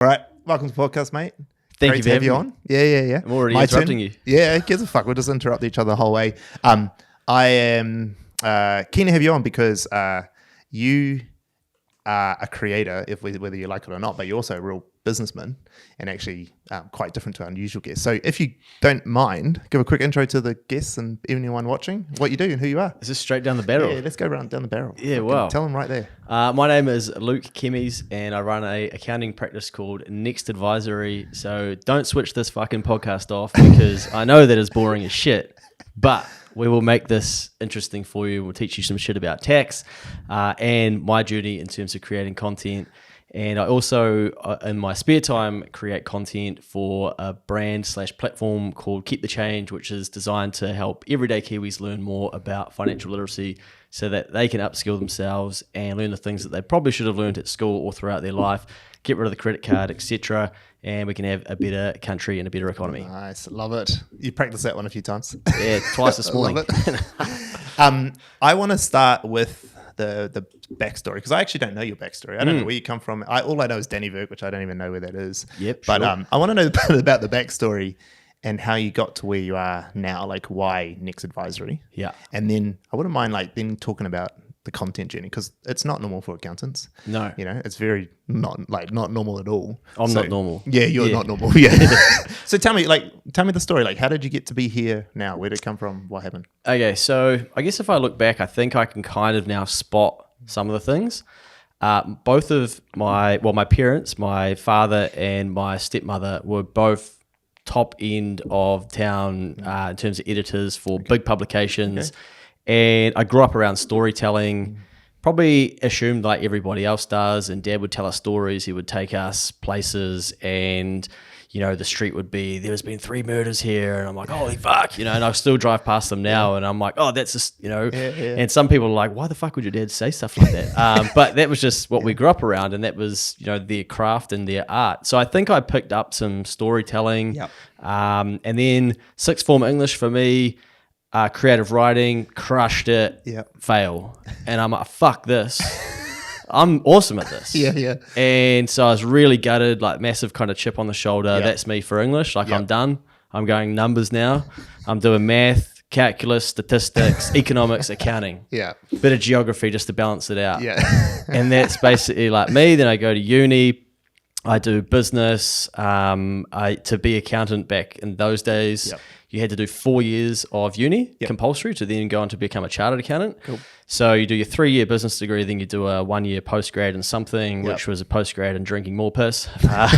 All right, welcome to the podcast, mate. Thank Great you to for have you having on. Yeah. I'm already My interrupting turn. you. Yeah, who gives a fuck? We'll just interrupt each other the whole way. I am keen to have you on because you are a creator, whether you like it or not, but you're also a real businessman and actually quite different to our usual guests. So if you don't mind, give a quick intro to the guests and anyone watching, what you do and who you are. Is this straight down the barrel? Yeah, let's go down the barrel. Yeah, wow. Tell them right there. My name is Luke Kemmies, and I run a accounting practice called Next Advisory. So don't switch this fucking podcast off because I know that it's boring as shit, but we will make this interesting for you. We'll teach you some shit about tax and my journey in terms of creating content. And I also, in my spare time, create content for a brand/platform called Keep the Change, which is designed to help everyday Kiwis learn more about financial literacy so that they can upskill themselves and learn the things that they probably should have learned at school or throughout their life, get rid of the credit card, etc., and we can have a better country and a better economy. Nice, love it. You practiced that one a few times. Yeah, twice this morning. Love it. I want to start with the backstory because I actually don't know your backstory. I don't know where you come from. All I know is Danny Verk, which I don't even know where that is. Yep, but sure. I want to know a bit about the backstory and how you got to where you are now. Like why Next Advisory? Yeah, and then I wouldn't mind then talking about the content journey because it's not normal for accountants. No, it's very not normal at all. I'm not normal. Yeah, you're not normal. Yeah. So tell me the story. Like, how did you get to be here now? Where did it come from? What happened? Okay, so I guess if I look back, I think I can kind of now spot some of the things. Both of my parents, my father and my stepmother, were both top end of town in terms of editors for big publications. Okay. And I grew up around storytelling, probably assumed like everybody else does. And Dad would tell us stories. He would take us places and, the street would be, there's been 3 murders here. And I'm like, holy fuck, and I still drive past them now. And I'm like, oh, that's just, And some people are like, why the fuck would your dad say stuff like that? But that was just what we grew up around. And that was, their craft and their art. So I think I picked up some storytelling. Yep. And then sixth form English for me, creative writing, crushed it, fail. And I'm like, fuck this. I'm awesome at this. Yeah. And so I was really gutted, like massive kind of chip on the shoulder. Yep. That's me for English. Like I'm done. I'm going numbers now. I'm doing math, calculus, statistics, economics, accounting. Yeah. Bit of geography just to balance it out. Yeah. And that's basically like me. Then I go to uni. I do business. To be accountant back in those days, you had to do 4 years of uni, compulsory, to then go on to become a chartered accountant. Cool. So you do your 3-year business degree, then you do a 1-year postgrad in something, which was a postgrad in drinking more piss,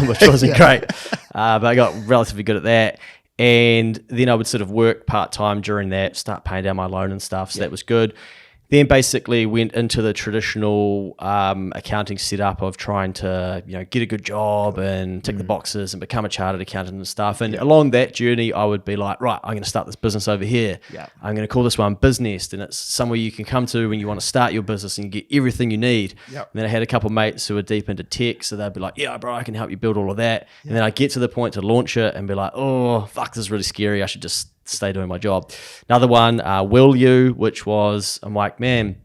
which wasn't great. But I got relatively good at that. And then I would sort of work part-time during that, start paying down my loan and stuff. So that was good. Then basically went into the traditional accounting setup of trying to, get a good job and tick the boxes and become a chartered accountant and stuff. And along that journey, I would be like, right, I'm going to start this business over here. Yeah. I'm going to call this one Business, and it's somewhere you can come to when you want to start your business and get everything you need. Yep. And then I had a couple of mates who were deep into tech, so they'd be like, yeah, bro, I can help you build all of that. Yeah. And then I'd get to the point to launch it and be like, oh, fuck, this is really scary. I should just stay doing my job. Another one, Will You, which was, I'm like, man,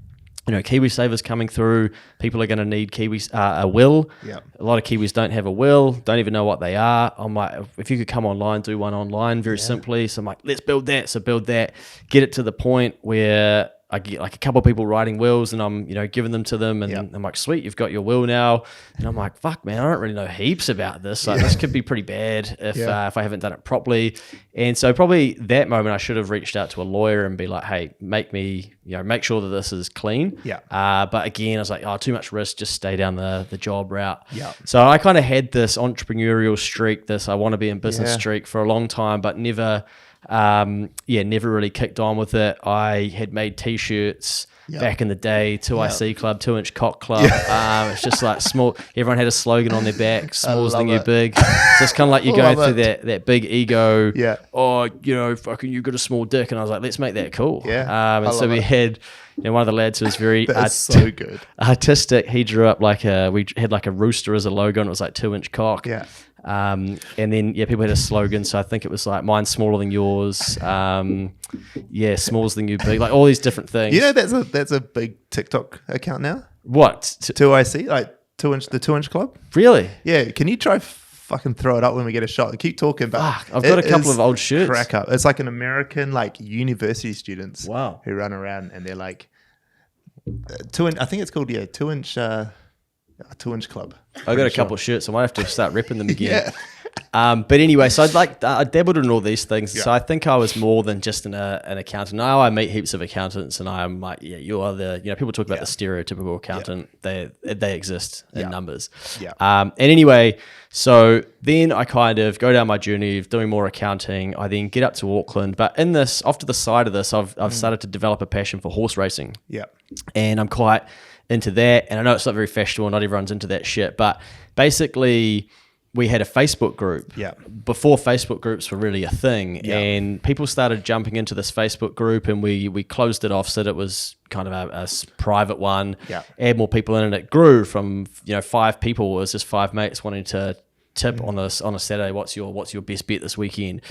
KiwiSaver's coming through. People are going to need a will. Yep. A lot of Kiwis don't have a will, don't even know what they are. I'm like, if you could come online, do one online very simply. So I'm like, let's build that. So build that, get it to the point where I get like a couple of people writing wills and I'm, giving them to them and I'm like, sweet, you've got your will now. And I'm like, fuck, man, I don't really know heaps about this. Like this could be pretty bad if I haven't done it properly. And so probably that moment I should have reached out to a lawyer and be like, hey, make sure that this is clean. Yeah. But again, I was like, oh, too much risk, just stay down the job route. Yeah. So I kind of had this entrepreneurial streak, this I want to be in business streak for a long time, but never really kicked on with it. I had made t-shirts back in the day, 2IC Club, 2-inch cock club. It's just like small, everyone had a slogan on their back, small's the new big. It's just kind of like you go through that big ego, fucking you got a small dick, and I was like, let's make that cool. And so we had one of the lads who was very so good artistic, he drew up we had like a rooster as a logo, and it was like 2-inch cock. And then people had a slogan, so I think it was like mine's smaller than yours, smalls than you big, like all these different things. That's a big TikTok account now. What? 2IC, like the 2-inch club. Really? Yeah. Can you try fucking throw it up when we get a shot? Keep talking. But I've got a couple of old shirts. Crack up. It's like an American like university students. Wow. Who run around and they're like 2-inch. I think it's called 2-inch. 2-inch club. I've got a couple of shirts. I might have to start repping them again. Yeah. But anyway, so I dabbled in all these things. Yeah. So I think I was more than just an accountant. Now I meet heaps of accountants, and I'm like, yeah, you are the, people talk about the stereotypical accountant. Yeah. They exist in numbers. Yeah. And anyway, so then I kind of go down my journey of doing more accounting. I then get up to Auckland, but in this, off to the side of this, I've started to develop a passion for horse racing. Yeah. And I'm quite into that. And I know it's not very fashionable, not everyone's into that shit, but basically we had a Facebook group before Facebook groups were really a thing, and people started jumping into this Facebook group, and we closed it off so that it was kind of a private one. Add more people in, and it grew from 5 people. It was just 5 mates wanting to tip on a Saturday. What's your best bet this weekend?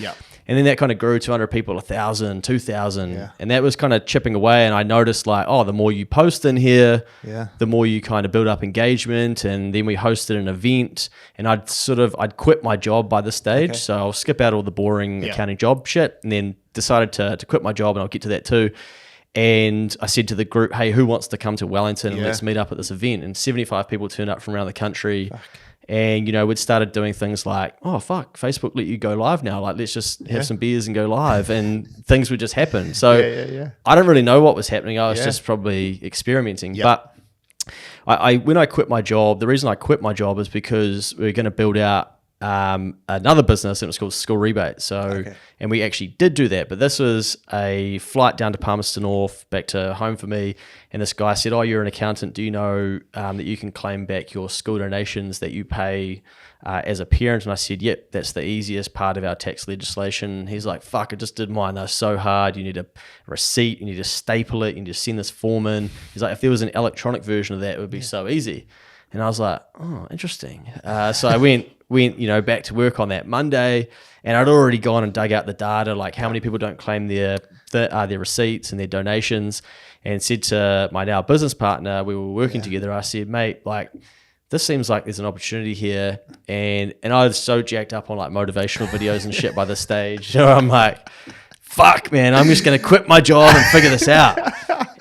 And then that kind of grew 200 people, 1,000, 2,000, and that was kind of chipping away. And I noticed like, the more you post in here, the more you kind of build up engagement. And then we hosted an event, and I'd quit my job by this stage, so I'll skip out all the boring accounting job shit, and then decided to quit my job, and I'll get to that too. And I said to the group, hey, who wants to come to Wellington and let's meet up at this event? And 75 people turned up from around the country. And, we'd started doing things like, Facebook let you go live now. Like, let's just have some beers and go live. And things would just happen. So I don't really know what was happening. I was just probably experimenting. But when I quit my job, the reason I quit my job is because we were going to build out another business, and it was called School Rebate. And we actually did do that, but this was a flight down to Palmerston North back to home for me. And this guy said, you're an accountant. Do you know that you can claim back your school donations that you pay as a parent? And I said, yep, that's the easiest part of our tax legislation. He's like, fuck, I just did mine. They're so hard. You need a receipt. You need to staple it. You need to send this form in. He's like, if there was an electronic version of that, it would be so easy. And I was like, interesting. So I went, back to work on that Monday, and I'd already gone and dug out the data, like how many people don't claim their receipts and their donations, and said to my now business partner, we were working together, I said, mate, like, this seems like there's an opportunity here. And I was so jacked up on like motivational videos and shit by this stage. So I'm like, fuck, man, I'm just going to quit my job and figure this out.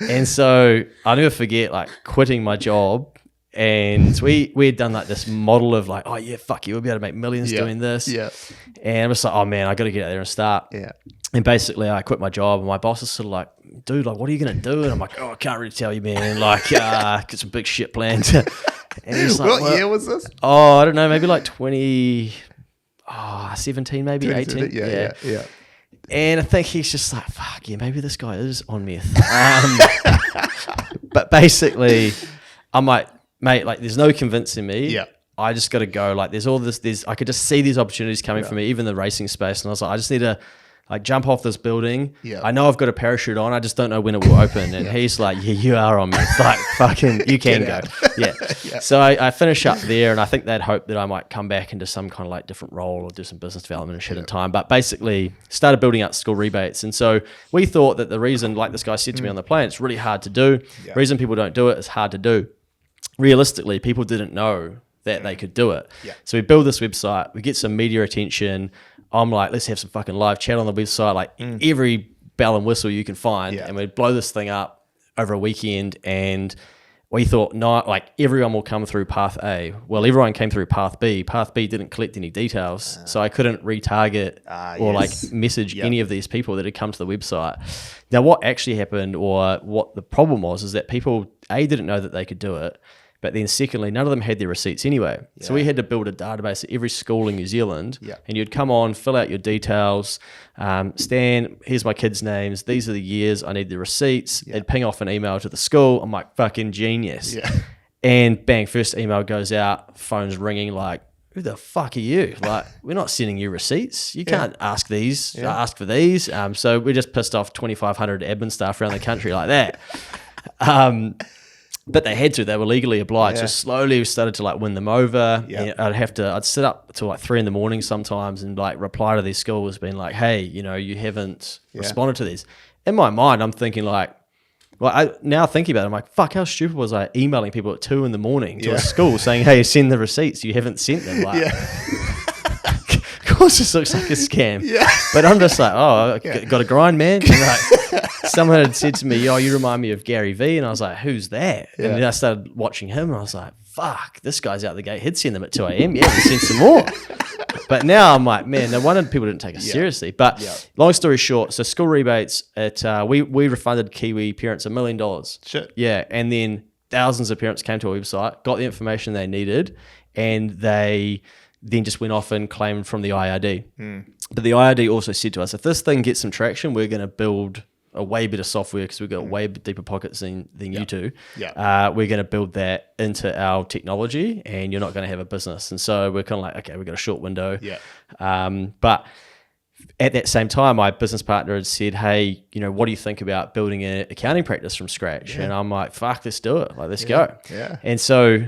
And so I'll never forget like quitting my job. And we had done like this model of like, fuck you, we'll be able to make millions doing this. And I was like, man, I got to get out there and start. And basically I quit my job, and my boss is sort of like, dude, like, what are you going to do? And I'm like, I can't really tell you, man. Like, got some big shit planned. And he's like, what year was this? I don't know, maybe like 2017, maybe 18. Yeah. And I think he's just like, fuck yeah, maybe this guy is on meth. But basically, I'm like, mate, like, there's no convincing me. I just got to go. Like, there's all this. I could just see these opportunities coming for me, even the racing space. And I was like, I just need to like jump off this building. I know I've got a parachute on. I just don't know when it will open. And he's like, you are on me. Like, fucking, you can go. So I finish up there, and I think they'd hope that I might come back into some kind of like different role or do some business development and shit in time. But basically started building out School Rebates. And so we thought that the reason, like this guy said to me on the plane, it's really hard to do. The reason people don't do it is hard to do. Realistically, people didn't know that they could do it. So we build this website, we get some media attention. I'm like, let's have some fucking live chat on the website, like every bell and whistle you can find. And we blow this thing up over a weekend. And we thought, like everyone will come through path A. Well, everyone came through path B. Path B didn't collect any details. So I couldn't retarget or like message any of these people that had come to the website. Now, what actually happened, or what the problem was, is that people, A, didn't know that they could do it. But then secondly, none of them had their receipts anyway. So we had to build a database at every school in New Zealand. And you'd come on, fill out your details. Stan, here's my kids' names. These are the years. I need the receipts. It'd ping off an email to the school. I'm like, fucking genius. And bang, first email goes out, phone's ringing like, who the fuck are you? Like, we're not sending you receipts. You can't ask for these. So we just pissed off 2,500 admin staff around the country like that. But they had to. They were legally obliged. So slowly we started to like win them over. I'd sit up till like 3 a.m. sometimes and like reply to these schools being like, hey, you haven't responded to these. In my mind, I'm thinking like, Well, now thinking about it, I'm like, fuck, how stupid was I emailing people at 2 a.m. to a school saying, hey, send the receipts. You haven't sent them. Like, of course this looks like a scam. Yeah. But I'm just like, oh, got to grind, man. And like, someone had said to me, oh, you remind me of Gary Vee. And I was like, who's that? Yeah. And then I started watching him and I was like, fuck, this guy's out the gate. He'd send them at 2 a.m. Yeah, he sent some more. But now I'm like, man, no wonder people didn't take us seriously. But long story short, so school rebates, we refunded Kiwi parents $1 million. Shit. Yeah, and then thousands of parents came to our website, got the information they needed, and they then just went off and claimed from the IRD. But the IRD also said to us, if this thing gets some traction, we're going to build a way better software because we've got way deeper pockets than you do. We're going to build that into our technology and you're not going to have a business. And so we're kind of like, okay, we've got a short window. But at that same time, my business partner had said, hey, what do you think about building an accounting practice from scratch? And I'm like, fuck, let's do it. Like, let's go. And so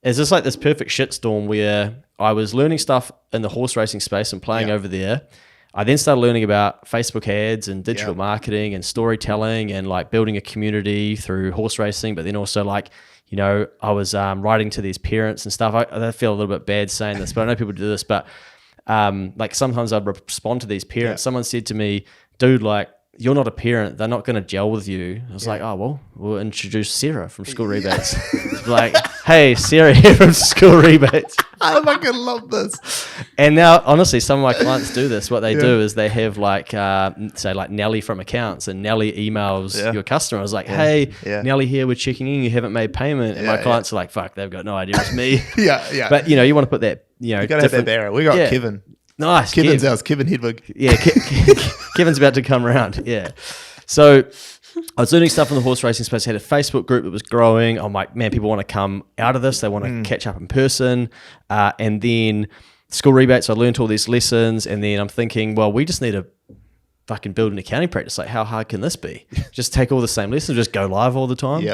it's just like this perfect shitstorm where I was learning stuff in the horse racing space and playing over there. I then started learning about Facebook ads and digital marketing and storytelling and like building a community through horse racing. But then also like, I was writing to these parents and stuff. I feel a little bit bad saying this, but I know people do this. But like sometimes I'd respond to these parents. Someone said to me, dude, like, you're not a parent. They're not going to gel with you. I was like, oh, well, we'll introduce Sarah from School Rebates. Like, hey, Sarah here from School Rebates. I fucking love this. And now, honestly, some of my clients do this. What they do is they have like, say like Nelly from accounts, and Nelly emails your customer. I was like, hey, Nelly here, we're checking in. You haven't made payment. And my clients are like, fuck, they've got no idea it's me. But, you want to put that, you got to have that there. We got Kevin. Nice. Kevin's ours. Kevin Hedwig. Yeah, Kevin's about to come around. Yeah. So I was learning stuff in the horse racing space. I had a Facebook group that was growing. I'm like, man, people want to come out of this. They want to catch up in person. And then School Rebates, I learned all these lessons. And then I'm thinking, well, we just need to fucking build an accounting practice. Like, how hard can this be? Just take all the same lessons, just go live all the time.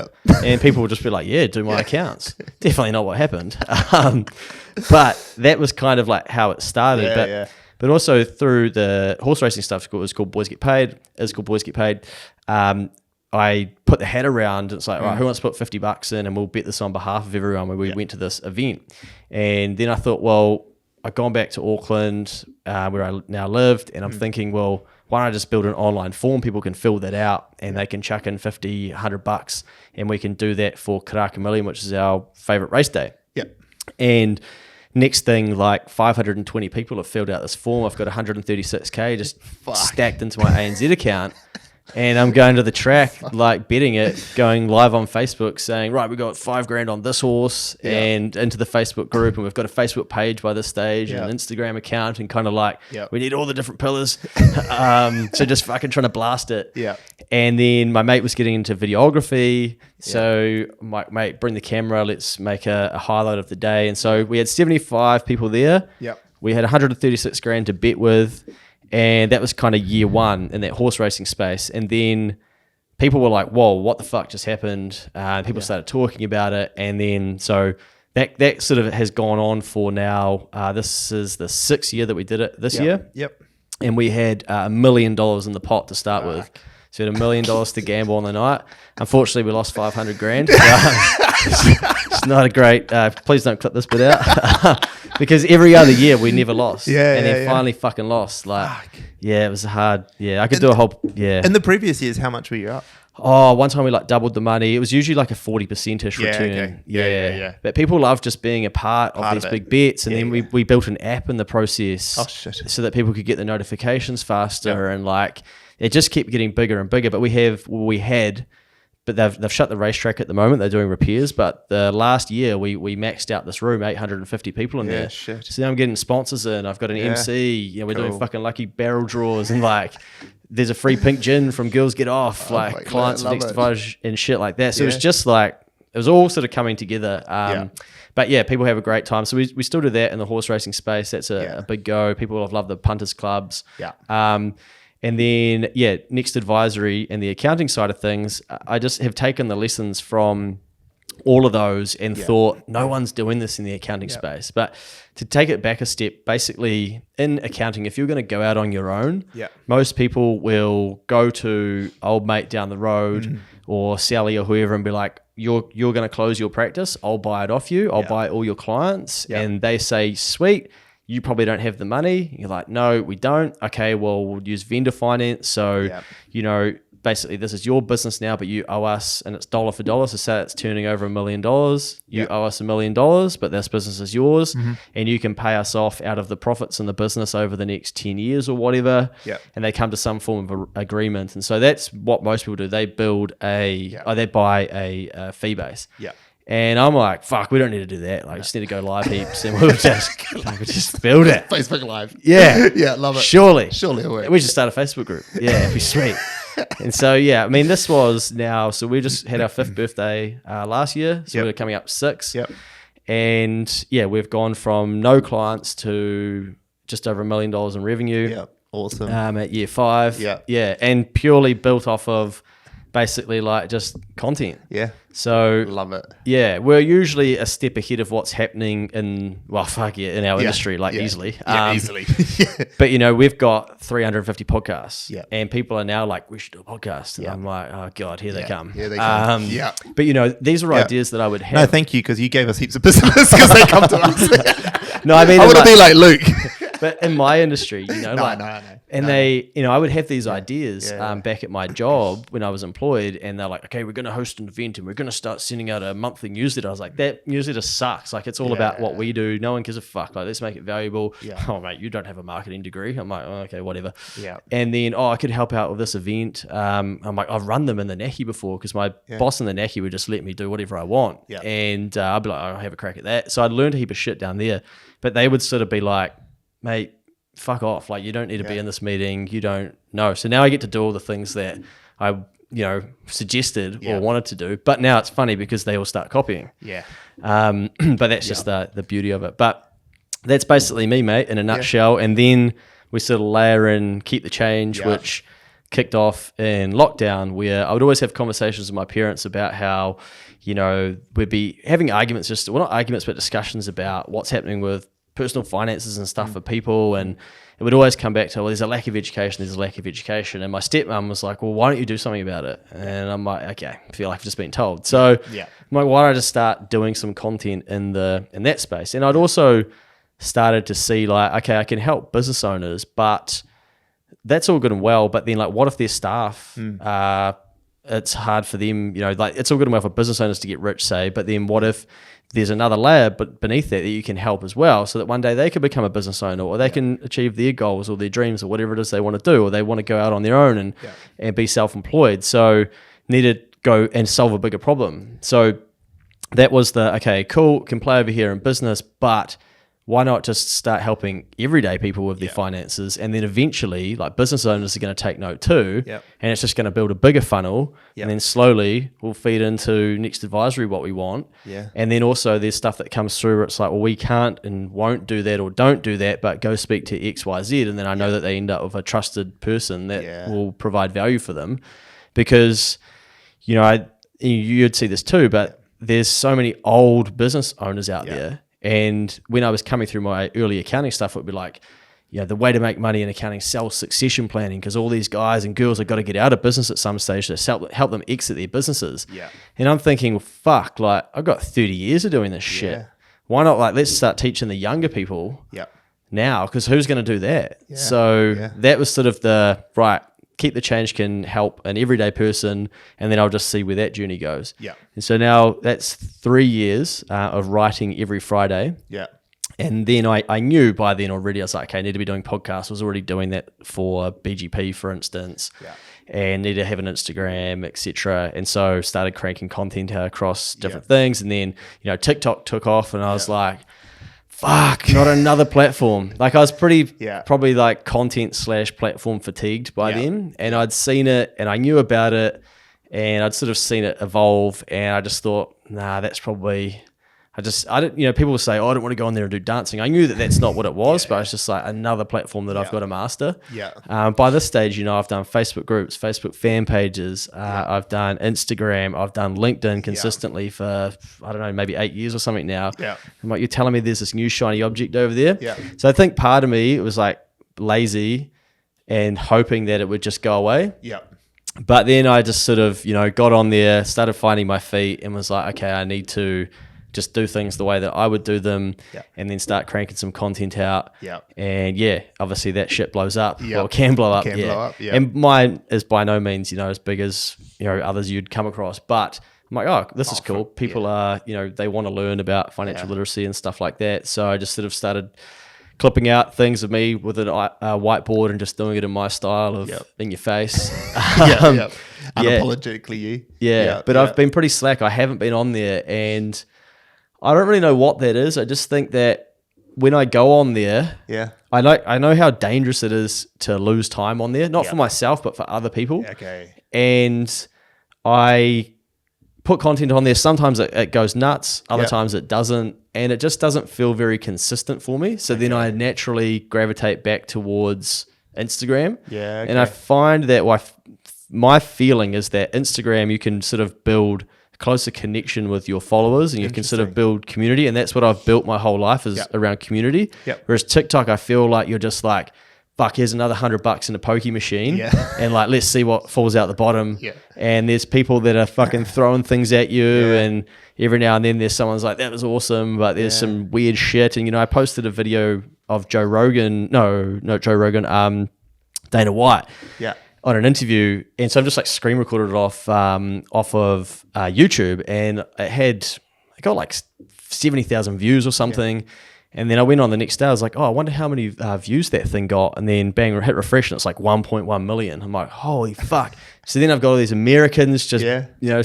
And people will just be like, yeah, do my accounts. Definitely not what happened. But that was kind of like how it started. But also through the horse racing stuff, it was called Boys Get Paid. It's called Boys Get Paid. I put the hat around. It's like, all right, who wants to put $50 in and we'll bet this on behalf of everyone when we went to this event. And then I thought, well, I've gone back to Auckland where I now lived, and I'm thinking, well, why don't I just build an online form? People can fill that out and they can chuck in $50, $100, and we can do that for Karaka Million, which is our favorite race day. And next thing, like 520 people have filled out this form. I've got 136K just stacked into my ANZ account. And I'm going to the track, like betting it, going live on Facebook saying, right, we got $5,000 on this horse, and into the Facebook group. And we've got a Facebook page by this stage and an Instagram account, and kind of like, we need all the different pillars. So just fucking trying to blast it. And then my mate was getting into videography. So my mate, bring the camera, let's make a highlight of the day. And so we had 75 people there. We had 136,000 to bet with. And that was kind of year one in that horse racing space. And then people were like, whoa, what the fuck just happened? People started talking about it. And then so that sort of has gone on for now. This is the 6th year that we did it this year. And we had $1 million in the pot to start with. So we had $1 million to gamble on the night. Unfortunately, we lost 500 grand. It's not a great, please don't clip this bit out. Because every other year we never lost. And then finally fucking lost. Like, it was hard. I could do a whole, In the previous years, how much were you up? Oh, one time we like doubled the money. It was usually like a 40%-ish return. But people love just being a part of these big bets. And then we built an app in the process so that people could get the notifications faster. And like, it just kept getting bigger and bigger. But but they've shut the racetrack at the moment. They're doing repairs. But the last year we maxed out this room, 850 people in there. So now I'm getting sponsors in. I've got an MC. We're doing fucking lucky barrel draws, and like there's a free pink gin from Girls Get Off, like clients of Extivage and shit like that. So it was just like, it was all sort of coming together. But people have a great time. So we still do that in the horse racing space. That's a big go. People have loved the punters clubs. And then, Next Advisory and the accounting side of things, I just have taken the lessons from all of those and thought no one's doing this in the accounting space. But to take it back a step, basically in accounting, if you're going to go out on your own, most people will go to old mate down the road or Sally or whoever and be like, you're going to close your practice. I'll buy it off you. I'll buy all your clients. And they say, sweet, you probably don't have the money. You're like, no, we don't. Okay, well, we'll use vendor finance. So, basically this is your business now, but you owe us, and it's dollar for dollar. So say it's turning over $1 million. You owe us $1 million, but this business is yours, and you can pay us off out of the profits in the business over the next 10 years or whatever. And they come to some form of agreement. And so that's what most people do. They build they buy a fee base. And I'm like, fuck, we don't need to do that. Like, just need to go live heaps and we'll just build it. Facebook Live. Yeah. Yeah, love it. Surely it'll work. We should start a Facebook group. Yeah, it'd be sweet. And so, I mean, this was now, so we just had our 5th birthday last year. So we're coming up 6. And we've gone from no clients to just over $1 million in revenue. Awesome. At year 5. And purely built off of basically like just content. So love it. We're usually a step ahead of what's happening in our industry, easily. Easily. But we've got 350 podcasts, and people are now like, we should do a podcast, and I'm like, oh god, here they come. Here they come. But these are ideas that I would have. No, thank you, because you gave us heaps of business because they come to us. No, I mean, I want to be like Luke. But in my industry, No. And I would have these ideas back at my job when I was employed, and they're like, okay, we're going to host an event and we're going to start sending out a monthly newsletter. I was like, that newsletter sucks. Like, it's all about what we do. No one gives a fuck. Like, let's make it valuable. Oh, mate, you don't have a marketing degree. I'm like, oh, okay, whatever. And then, I could help out with this event. I'm like, I've run them in the Naki before because my boss in the Naki would just let me do whatever I want. And I'd be like, I'll have a crack at that. So I'd learned a heap of shit down there. But they would sort of be like, mate, fuck off. Like, you don't need to be in this meeting. You don't know. So now I get to do all the things that I, suggested or wanted to do. But now it's funny because they all start copying. But that's just the beauty of it. But that's basically me, mate, in a nutshell. And then we sort of layer in Keep the Change, which kicked off in lockdown, where I would always have conversations with my parents about how, we'd be having arguments, not arguments, but discussions about what's happening with personal finances and stuff for people, and it would always come back to, well, there's a lack of education, and my stepmom was like, well, why don't you do something about it? And I'm like, okay, I feel like I've just been told. So I'm like, why don't I just start doing some content in that space? And I'd also started to see like, okay, I can help business owners, but that's all good and well, but then like, what if their staff it's hard for them, like, it's all good and well for business owners to get rich, say, but then what if there's another layer but beneath that you can help as well, so that one day they could become a business owner, or they can achieve their goals or their dreams or whatever it is they want to do, or they want to go out on their own and be self-employed. So need to go and solve a bigger problem. So that was okay, cool, can play over here in business, but why not just start helping everyday people with their finances? And then eventually, like, business owners are going to take note too. And it's just going to build a bigger funnel. And then slowly we'll feed into Next Advisory what we want. And then also there's stuff that comes through where it's like, well, we can't and won't do that or don't do that, but go speak to XYZ. And then I know that they end up with a trusted person that will provide value for them. Because, you'd see this too, but there's so many old business owners out there. And when I was coming through my early accounting stuff, it would be like, the way to make money in accounting, sell succession planning, because all these guys and girls have got to get out of business at some stage to help them exit their businesses. And I'm thinking, fuck, like, I've got 30 years of doing this shit. Why not, like, let's start teaching the younger people now, because who's going to do that? So that was sort of Keep the Change can help an everyday person, and then I'll just see where that journey goes. And so now that's 3 years of writing every Friday. And then I knew by then already, I was like, okay, I need to be doing podcasts. I was already doing that for BGP, for instance, and need to have an Instagram, etc. And so started cranking content across different things. And then, TikTok took off, and I was like, fuck, not another platform. Like, I was probably like content/platform fatigued by then. And I'd seen it and I knew about it, and I'd sort of seen it evolve, and I just thought, nah, that's probably, I don't, people will say, oh, I don't want to go on there and do dancing. I knew that that's not what it was, but it's just like another platform that I've got to master. Yeah. By this stage, I've done Facebook groups, Facebook fan pages. I've done Instagram. I've done LinkedIn consistently for, I don't know, maybe 8 years or something now. Yeah. I'm like, you're telling me there's this new shiny object over there? Yeah. So I think part of me, it was like lazy and hoping that it would just go away. Yeah. But then I just sort of, got on there, started finding my feet and was like, okay, I need to just do things the way that I would do them and then start cranking some content out. Yeah. And obviously that shit blows up. Well, it can blow up. Blow up, yeah. And mine is by no means, as big as, others you'd come across. But I'm like, oh, this is cool. People are, they want to learn about financial literacy and stuff like that. So I just sort of started clipping out things of me with a whiteboard and just doing it in my style of in your face. Unapologetically you. But I've been pretty slack. I haven't been on there and I don't really know what that is. I just think that when I go on there, I know how dangerous it is to lose time on there, not for myself, but for other people. Okay. And I put content on there. Sometimes it goes nuts. Other times it doesn't. And it just doesn't feel very consistent for me. So then I naturally gravitate back towards Instagram. Yeah. Okay. And I find that my feeling is that Instagram, you can sort of build closer connection with your followers and you can sort of build community. And that's what I've built my whole life is around community. Whereas TikTok, I feel like you're just like, fuck, here's another $100 in a pokey machine. And like, let's see what falls out the bottom. And there's people that are fucking throwing things at you. And every now and then there's someone's like, that was awesome. But there's some weird shit. And, I posted a video of Joe Rogan, Dana White. On an interview, and so I've just like screen recorded it off of YouTube, and it got like 70,000 views or something. And then I went on the next day. I was like, oh, I wonder how many views that thing got. And then bang, hit refresh, and it's like 1.1 million. I'm like, holy fuck. So then I've got all these Americans just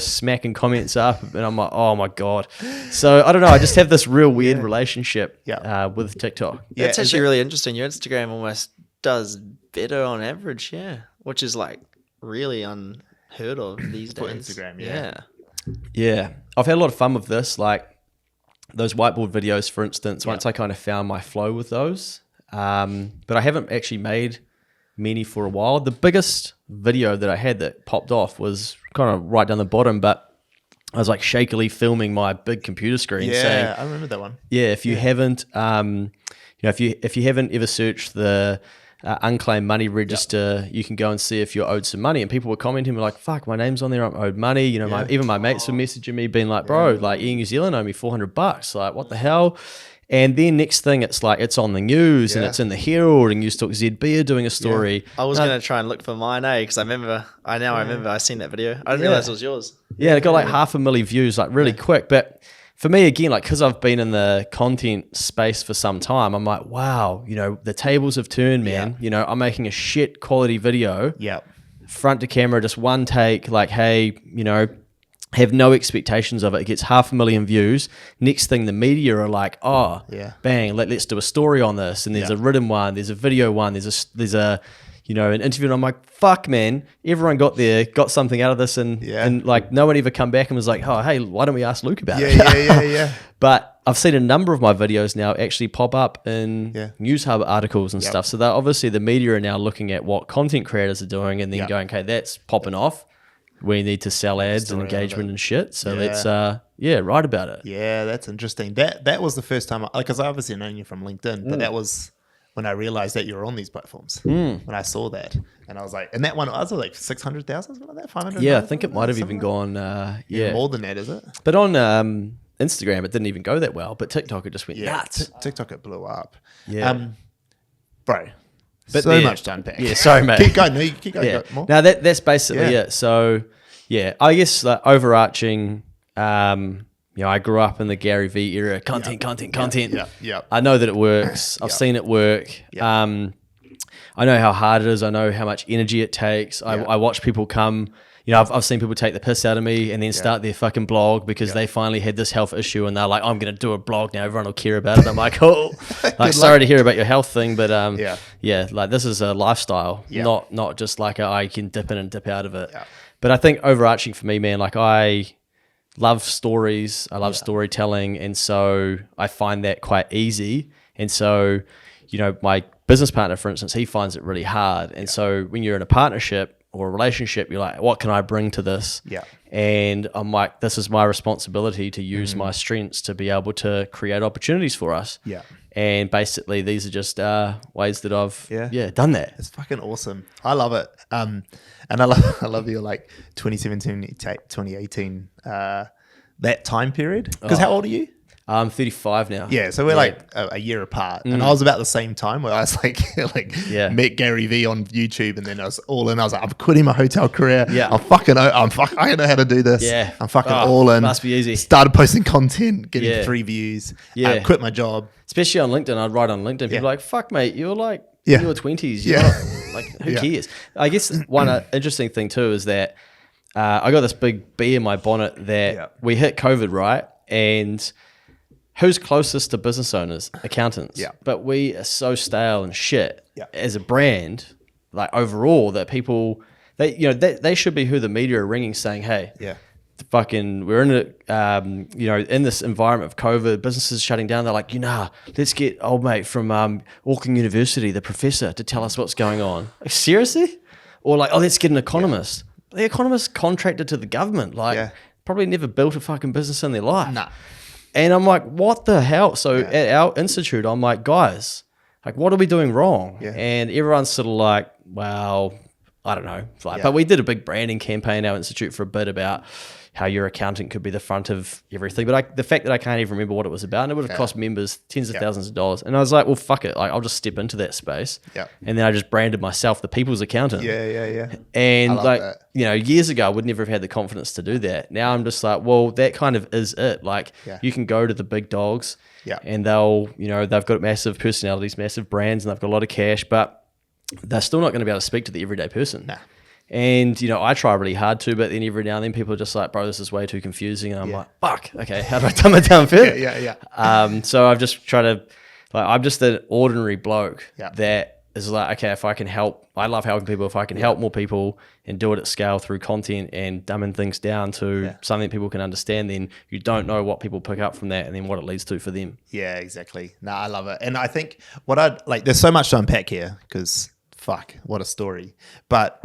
smacking comments up, and I'm like, oh my god. So I don't know. I just have this real weird relationship with TikTok. It's actually really interesting. Your Instagram almost does better on average, which is like really unheard of these days. Instagram, yeah. I've had a lot of fun with this, like those whiteboard videos, for instance. Once I kind of found my flow with those, but I haven't actually made many for a while. The biggest video that I had that popped off was kind of right down the bottom, but I was like shakily filming my big computer screen, saying, I remember that one. If you haven't, if you haven't ever searched the unclaimed money register, you can go and see if you're owed some money. And people were commenting like, fuck, my name's on there, I'm owed money. Even my mates were messaging me being like, bro, like Air New Zealand owe me $400. Like, what the hell? And then next thing, it's like, it's on the news and it's in the Herald, and Newstalk ZB are doing a story. I was going to try and look for mine, because I remember I seen that video. I didn't realize it was yours. Yeah, it got like 500,000 views, like really quick. But for me, again, like, because I've been in the content space for some time, I'm like, wow, the tables have turned, man. I'm making a shit quality video. Front to camera, just one take, like, hey, have no expectations of it. It gets 500,000 views. Next thing, the media are like, oh, bang, let's do a story on this. And there's a written one, there's a video one, there's a an interview, and I'm like, fuck, man, everyone got something out of this, and like no one ever come back and was like, oh, hey, why don't we ask Luke about it? But I've seen a number of my videos now actually pop up in News Hub articles and stuff. So that obviously the media are now looking at what content creators are doing and then going, okay, that's popping off. We need to sell ads and engagement and shit. So let's write about it. Yeah, that's interesting. That was the first time, because I obviously known you from LinkedIn, but that was when I realized that you were on these platforms. When I saw that, and I was like, and that one, I was like 600,000, something like that, 500. Yeah, I think it might have even gone. More than that, is it? But on Instagram, it didn't even go that well. But TikTok, it just went nuts. TikTok, it blew up. Yeah, bro. But so much to unpack. Yeah, sorry, mate. Keep going. No, you keep going. Yeah. More. Now that's basically it. So I guess the overarching. I grew up in the Gary Vee era. Content. Yeah. I know that it works. I've seen it work. I know how hard it is. I know how much energy it takes. I watch people come. I've seen people take the piss out of me and then start their fucking blog because they finally had this health issue and they're like, I'm going to do a blog now. Everyone will care about it. I'm like, cool. Like, sorry to hear about your health thing, but like this is a lifestyle, not just like I can dip in and dip out of it. But I think overarching for me, man, like I love stories. I love storytelling. And so I find that quite easy. And so, my business partner, for instance, he finds it really hard. And so when you're in a partnership or a relationship, you're like, what can I bring to this? Yeah. And I'm like, this is my responsibility to use my strengths to be able to create opportunities for us. Yeah. And basically, these are just ways that I've done that. It's fucking awesome. I love it. And I love your like 2017, 2018, that time period. Because how old are you? I'm 35 now. Yeah, so we're like a year apart, and I was about the same time where I was like met Gary Vee on YouTube, and then I was all in. I was like, I'm quitting my hotel career. Yeah, I know how to do this. Yeah, I'm fucking all in. Must be easy. Started posting content, getting 3 views. Yeah, quit my job. Especially on LinkedIn, I'd write on LinkedIn. People are like, "Fuck, mate, you're like in your 20s. You're not, like, who cares?" I guess one interesting thing too is that I got this big bee in my bonnet that we hit COVID, right, and who's closest to business owners? Accountants. Yeah. But we are so stale and shit as a brand, like overall, that people, they should be who the media are ringing saying, hey, we're in in this environment of COVID, businesses shutting down. They're like, let's get old mate from Auckland University, the professor, to tell us what's going on. Like, seriously? Or like, let's get an economist. The economist contracted to the government, probably never built a fucking business in their life. Nah. And I'm like, what the hell? So at our institute, I'm like, guys, like, what are we doing wrong? Yeah. And everyone's sort of like, well, I don't know. But we did a big branding campaign at our institute for a bit about how your accountant could be the front of everything. But the fact that I can't even remember what it was about, and it would have cost members tens of thousands of dollars. And I was like, well, fuck it. Like, I'll just step into that space. Yeah. And then I just branded myself the people's accountant. Yeah. And like, years ago, I would never have had the confidence to do that. Now I'm just like, well, that kind of is it. Like, you can go to the big dogs and they've got massive personalities, massive brands, and they've got a lot of cash, but they're still not going to be able to speak to the everyday person. Nah. And, I try really hard to, but then every now and then people are just like, bro, this is way too confusing. And I'm like, fuck, okay, how do I dumb it down further? So I've just tried to, I'm just an ordinary bloke that is like, okay, if I can help, I love helping people. If I can help more people and do it at scale through content and dumbing things down to something that people can understand, then you don't know what people pick up from that and then what it leads to for them. Yeah, exactly. No, I love it. And I think there's so much to unpack here because fuck, what a story. But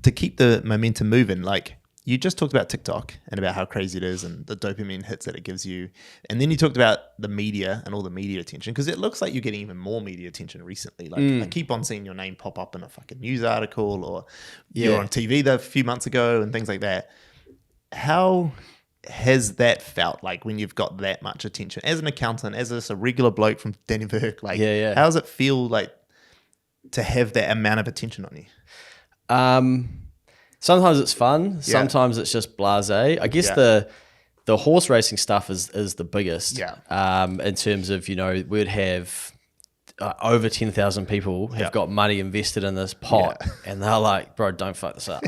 to keep the momentum moving, like you just talked about TikTok and about how crazy it is and the dopamine hits that it gives you. And then you talked about the media and all the media attention, because it looks like you're getting even more media attention recently. Like I keep on seeing your name pop up in a fucking news article, or you're on TV a few months ago and things like that. How has that felt like when you've got that much attention as an accountant, as just a regular bloke from Denver? Like, how does it feel like to have that amount of attention on you? Sometimes it's fun. Sometimes it's just blasé. I guess the horse racing stuff is the biggest. In terms of, we'd have over 10,000 people have got money invested in this pot, and they're like, bro, don't fuck this up.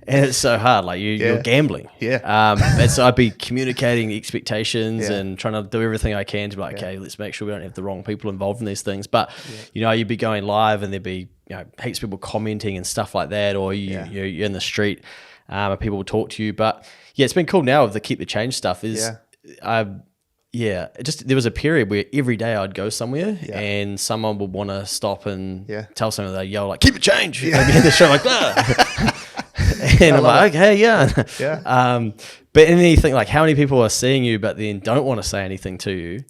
And it's so hard. Like you're gambling. And so I'd be communicating expectations and trying to do everything I can to be like, okay, let's make sure we don't have the wrong people involved in these things. But you'd be going live and there'd be heaps of people commenting and stuff like that, or you're in the street and people will talk to you. But it's been cool now with the Keep the Change stuff. There was a period where every day I'd go somewhere and someone would want to stop and tell someone, they yell like, keep the change. I'd be in the show like, and I'm like, okay, but anything like, how many people are seeing you but then don't want to say anything to you?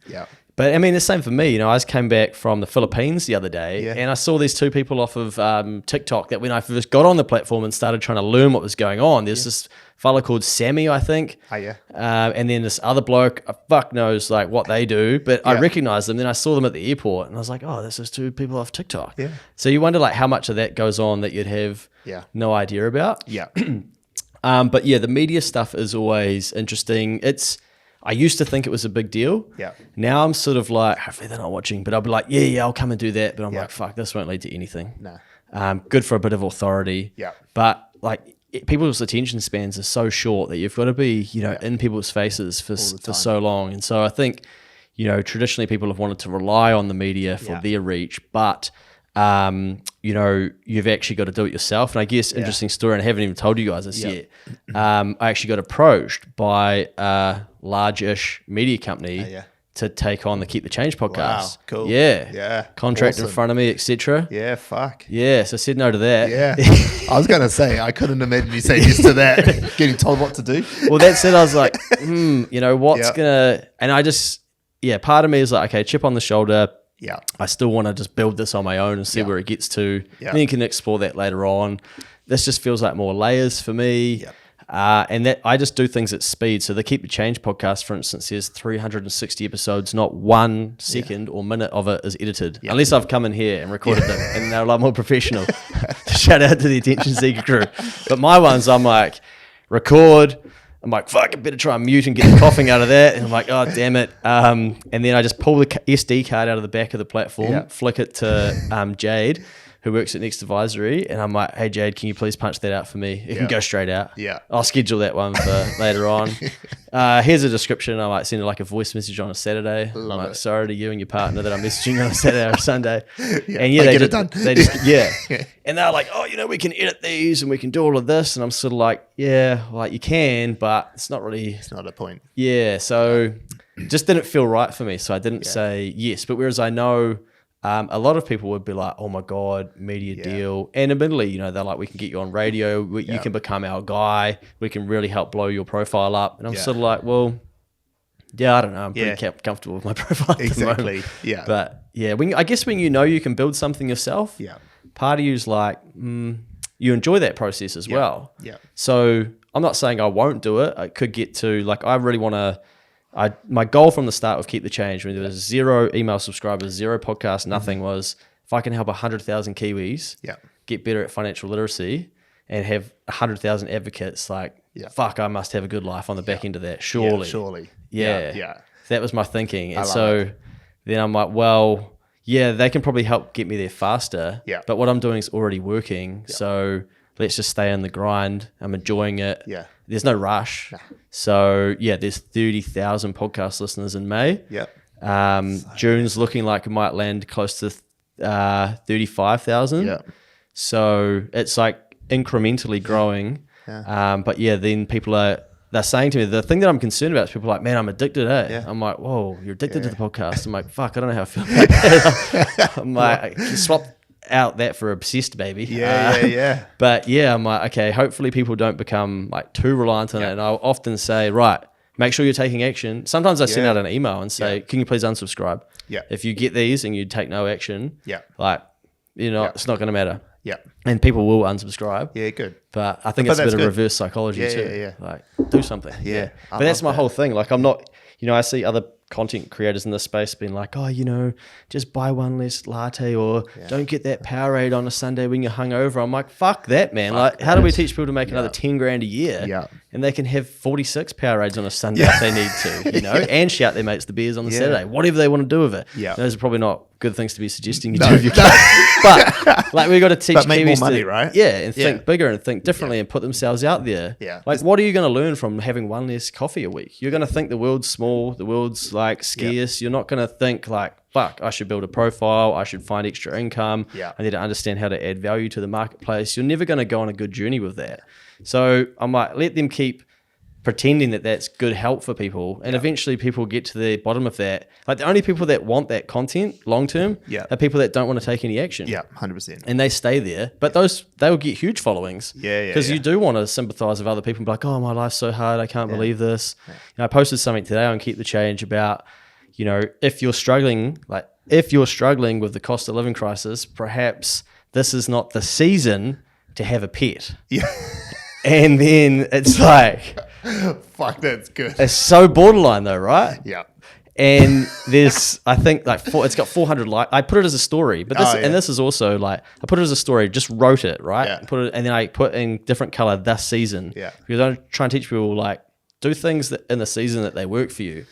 But I mean, the same for me. I just came back from the Philippines the other day and I saw these two people off of TikTok that when I first got on the platform and started trying to learn what was going on, there's this fella called Sammy, I think. And then this other bloke, fuck knows like what they do, but I recognized them. Then I saw them at the airport and I was like, oh, this is two people off TikTok. So you wonder like how much of that goes on that you'd have no idea about. But the media stuff is always interesting. I used to think it was a big deal. Now I'm sort of like, hopefully they're not watching, but I'll be like, I'll come and do that. But I'm like, fuck, this won't lead to anything. Good for a bit of authority. But like people's attention spans are so short that you've got to be, in people's faces for so long. And so I think, traditionally people have wanted to rely on the media for their reach, but you know, you've actually got to do it yourself. And I guess interesting story, and I haven't even told you guys this yet. I actually got approached by a large-ish media company to take on the Keep the Change podcast. Wow, cool. Yeah. Contract in front of me, etc. Yeah, fuck. Yeah, so I said no to that. Yeah. I was going to say, I couldn't imagine you saying yes to that, getting told what to do. Well, that said, I was like, you know, what's going to, and I just, part of me is like, okay, chip on the shoulder. Yeah. I still want to just build this on my own and see where it gets to. Then you can explore that later on. This just feels like more layers for me. Yep. And that I just do things at speed. So the Keep the Change podcast, for instance, there's 360 episodes. Not 1 second or minute of it is edited. Unless I've come in here and recorded them and they're a lot more professional. Shout out to the Attention Seeker crew. But my ones, I'm like, record. I'm like, fuck, I better try and mute and get the coughing out of that. And I'm like, oh, damn it. And then I just pull the SD card out of the back of the platform, flick it to Jade, who works at Next Advisory. And I'm like, hey, Jade, can you please punch that out for me? It can go straight out. Yeah. I'll schedule that one for later on. Here's a description. I might send like a voice message on a Saturday. I'm like, sorry to you and your partner that I'm messaging on a Saturday or a Sunday. And they get it done. They just, And they're like, oh, you know, we can edit these and we can do all of this. And I'm sort of like, yeah, like you can, but it's not really. It's not a point. Yeah. So just didn't feel right for me. So I didn't say yes. But whereas I know a lot of people would be like, oh my God, media deal. And admittedly, you know, they're like, we can get you on radio. You can become our guy. We can really help blow your profile up. And I'm sort of like, well, I don't know. I'm pretty comfortable with my profile at the moment. Yeah. But I guess when you know you can build something yourself, part of you's like, you enjoy that process as well. Yeah. So I'm not saying I won't do it. I could get to, like, I really want to, my goal from the start of Keep the Change, when there was 0 email subscribers, 0 podcasts, nothing, was if I can help 100,000 Kiwis get better at financial literacy and have 100,000 advocates, like, fuck, I must have a good life on the back end of that, surely. Yeah, surely. Yeah. That was my thinking. And so then I'm like, well, they can probably help get me there faster. Yeah. But what I'm doing is already working. Yeah. So let's just stay in the grind. I'm enjoying it. Yeah. There's no rush. Nah. So there's 30,000 podcast listeners in May. Yep. June's looking like it might land close to 35,000. Yeah. So it's like incrementally growing. Yeah. But then they're saying to me, the thing that I'm concerned about is people are like, man, I'm addicted, Yeah. I'm like, whoa, you're addicted to the podcast. I'm like, fuck, I don't know how I feel about that. I'm like, swap out that for obsessed, baby. Yeah. But I'm like, okay, hopefully people don't become like too reliant on it. And I'll often say, right, make sure you're taking action. Sometimes I send out an email and say, can you please unsubscribe? Yeah. If you get these and you take no action, like, it's not going to matter. Yeah. And people will unsubscribe. Yeah, good. But I think it's a bit of reverse psychology too. Yeah. Like, do something. Yeah. But that's my whole thing. Like, I'm not, I see other content creators in this space being like, oh, just buy one less latte or don't get that Powerade on a Sunday when you're hungover. I'm like, fuck that, man. How do we teach people to make another 10 grand a year? Yeah. And they can have 46 Powerades on a Sunday if they need to, and shout their mates the beers on the Saturday, whatever they want to do with it. Yeah. Those are probably not good things to be suggesting you do with your kids. But like, we got to teach Kiwis make more money, to, right? and think bigger and think differently and put themselves out there. Yeah. Like, what are you going to learn from having one less coffee a week? You're going to think the world's small, the world's like scarce. You're not going to think like, fuck, I should build a profile. I should find extra income. Yeah. I need to understand how to add value to the marketplace. You're never going to go on a good journey with that. So I'm like, let them keep pretending that that's good help for people, and eventually people get to the bottom of that. Like, the only people that want that content long term are people that don't want to take any action. 100%. And they stay there, but they will get huge followings. Because you do want to sympathize with other people and be like, oh, my life's so hard, I can't believe this. I posted something today on Keep the Change about, if you're struggling with the cost of living crisis, perhaps this is not the season to have a pet. And then it's like, fuck, that's good. It's so borderline though, right? Yeah. And there's, I think, like it's got 400 likes. I put it as a story, but this is also like, I put it as a story, just wrote it, right? Yeah. And then I put in different color this season. Yeah. Because I try and teach people, like, do things that in the season that they work for you.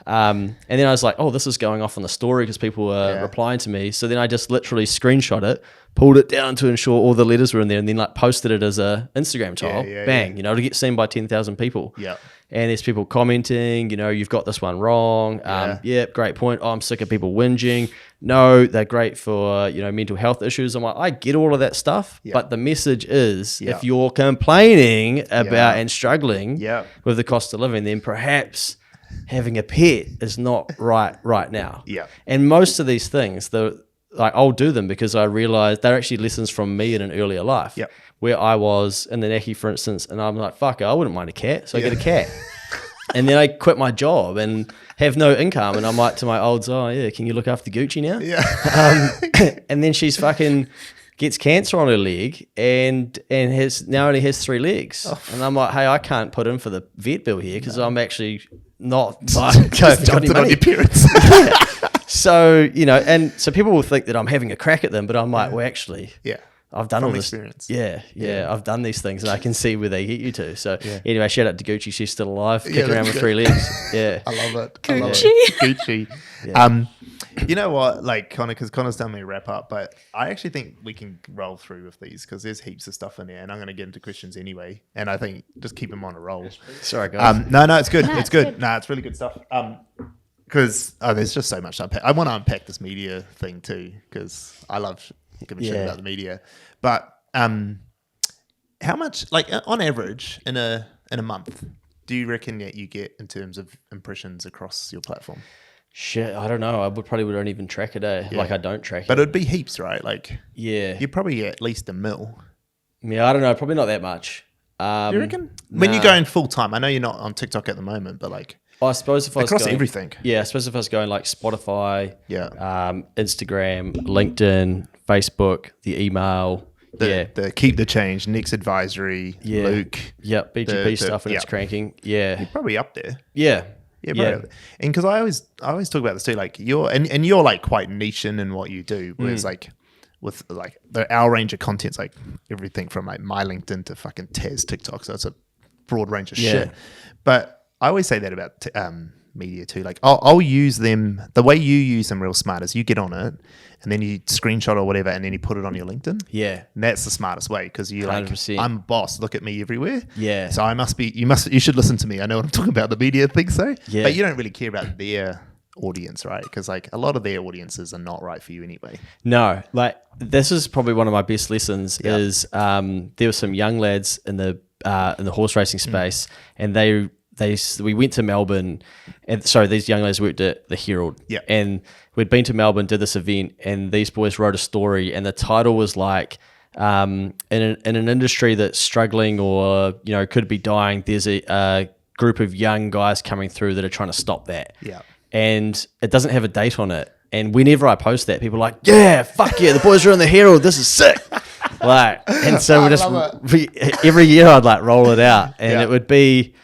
And then I was like, oh, this is going off on the story because people were replying to me. So then I just literally screenshot it, pulled it down to ensure all the letters were in there, and then like posted it as a Instagram tile. Bang, to get seen by 10,000 people. Yeah. and there's people commenting, you've got this one wrong. Yeah, great point. Oh, I'm sick of people whinging. No, they're great for, mental health issues. I'm like, I get all of that stuff, but the message is if you're complaining about and struggling with the cost of living, then perhaps having a pet is not right now. Yeah. And most of these things, I'll do them because I realize they're actually lessons from me in an earlier life. Yep. Where I was in the Naki, for instance, and I'm like, fuck it, I wouldn't mind a cat. So I get a cat. And then I quit my job and have no income. And I'm like to my olds, oh, yeah, can you look after Gucci now? Yeah. And then she's fucking gets cancer on her leg and only has 3 legs. Oh. And I'm like, hey, I can't put in for the vet bill here because I'm actually not jumped on your parents. So, and so people will think that I'm having a crack at them, but I'm like, well, actually, I've done all this. Experience. Yeah, I've done these things and I can see where they get you to. So anyway, shout out to Gucci. She's still alive, kicking around with 3 legs. Yeah. I love it. Gucci. Gucci. Yeah. You know what? Like, Connor, because Connor's done me a wrap up, but I actually think we can roll through with these because there's heaps of stuff in there, and I'm going to get into questions anyway. And I think just keep them on a roll. Sorry, guys. No, it's good. It's good. No, it's really good stuff. Because there's just so much to unpack. I want to unpack this media thing too because I love giving shit about the media. But how much, like on average, in a month, do you reckon that you get in terms of impressions across your platform? Shit, I don't know. I wouldn't even track it. Like I don't track it. But it'd be heaps, right? Like you're probably at least 1 mil. Yeah, I don't know. Probably not that much. Do you reckon? When you're going full time, I know you're not on TikTok at the moment, but like. I suppose if I was across going, everything. Yeah, I suppose if I was going like Spotify, Instagram, LinkedIn, Facebook, the email, the Keep the Change, Next Advisory, Luke. Yep, BGP stuff and it's cranking. Yeah. You're probably up there. Yeah. And because I always talk about this too, like you're like quite niche in what you do, whereas like with like our range of content's like everything from like my LinkedIn to fucking Taz TikTok, so it's a broad range of shit. But I always say that about media too. Like I'll use them, the way you use them real smart is you get on it and then you screenshot or whatever and then you put it on your LinkedIn. Yeah. And that's the smartest way because you're 100%. like, I'm boss, look at me everywhere. Yeah. So you should listen to me. I know what I'm talking about, the media thing so. Yeah. But you don't really care about their audience, right? Because like a lot of their audiences are not right for you anyway. No, like this is probably one of my best lessons is there were some young lads in the horse racing space and we went to Melbourne, and these young lads worked at the Herald, and we'd been to Melbourne, did this event, and these boys wrote a story, and the title was like, in an industry that's struggling or could be dying, there's a group of young guys coming through that are trying to stop that, and it doesn't have a date on it, and whenever I post that, people are like, yeah, fuck yeah, the boys are in the Herald, this is sick. Like, and so every year I'd like roll it out, and it would be.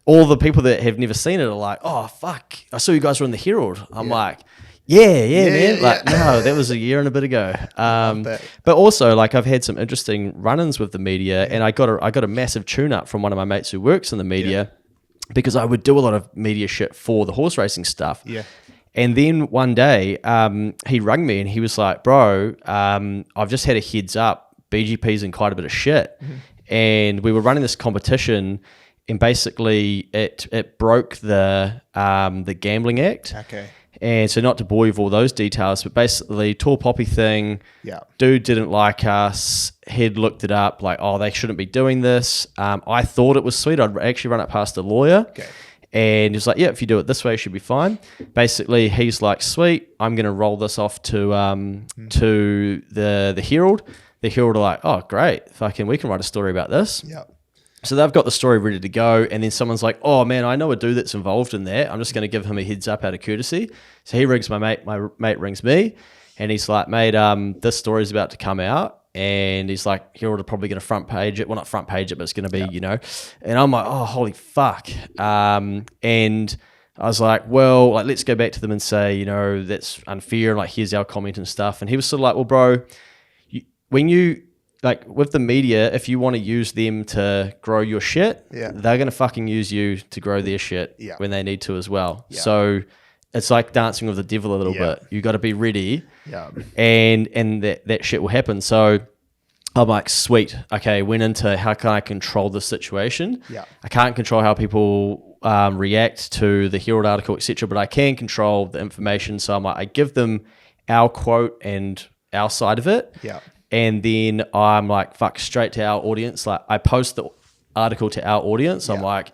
All the people that have never seen it are like, oh, fuck, I saw you guys were in the Herald. I'm like, man. Like, no, that was a year and a bit ago. But also, like, I've had some interesting run-ins with the media, and I got a massive tune-up from one of my mates who works in the media because I would do a lot of media shit for the horse racing stuff. Yeah. And then one day, he rang me and he was like, bro, I've just had a heads up. BGP's in quite a bit of shit. Mm-hmm. And we were running this competition and basically it broke the Gambling Act. Okay. And so not to bore you with all those details, but basically tall poppy thing. Yeah. Dude didn't like us. He'd looked it up like, oh, they shouldn't be doing this. I thought it was sweet. I'd actually run it past a lawyer. Okay. And he's like, yeah, if you do it this way, it should be fine. Basically, he's like, sweet, I'm going to roll this off to the Herald. The Herald are like, oh, great. Fucking, we can write a story about this. Yeah. So they've got the story ready to go, and then someone's like, oh, man, I know a dude that's involved in that. I'm just going to give him a heads up out of courtesy. So he rings my mate rings me, and he's like, mate, this story's about to come out. And he's like, Herald are probably going to front page it. Well, not front page it, but it's going to be, And I'm like, oh, holy fuck. And I was like, well, like, let's go back to them and say, that's unfair. Like, here's our comment and stuff. And he was sort of like, well, bro, when you... Like with the media, if you want to use them to grow your shit, they're going to fucking use you to grow their shit when they need to as well. Yeah. So it's like dancing with the devil a little bit. You got to be ready and that shit will happen. So I'm like, sweet. Okay, went into how can I control the situation? Yeah. I can't control how people react to the Herald article, etc., but I can control the information. So I'm like, I give them our quote and our side of it. Yeah. And then I'm like, fuck, straight to our audience. Like, I post the article to our audience. I'm like,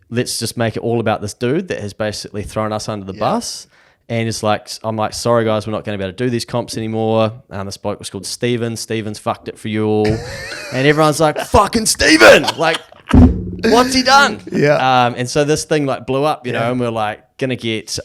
let's just make it all about this dude that has basically thrown us under the bus. And it's like, I'm like, sorry guys, we're not going to be able to do these comps anymore. This bloke was called Steven. Steven's fucked it for you all. And everyone's like, fucking Steven! Like, what's he done? Yeah. And so this thing like blew up, you know, and we're like gonna get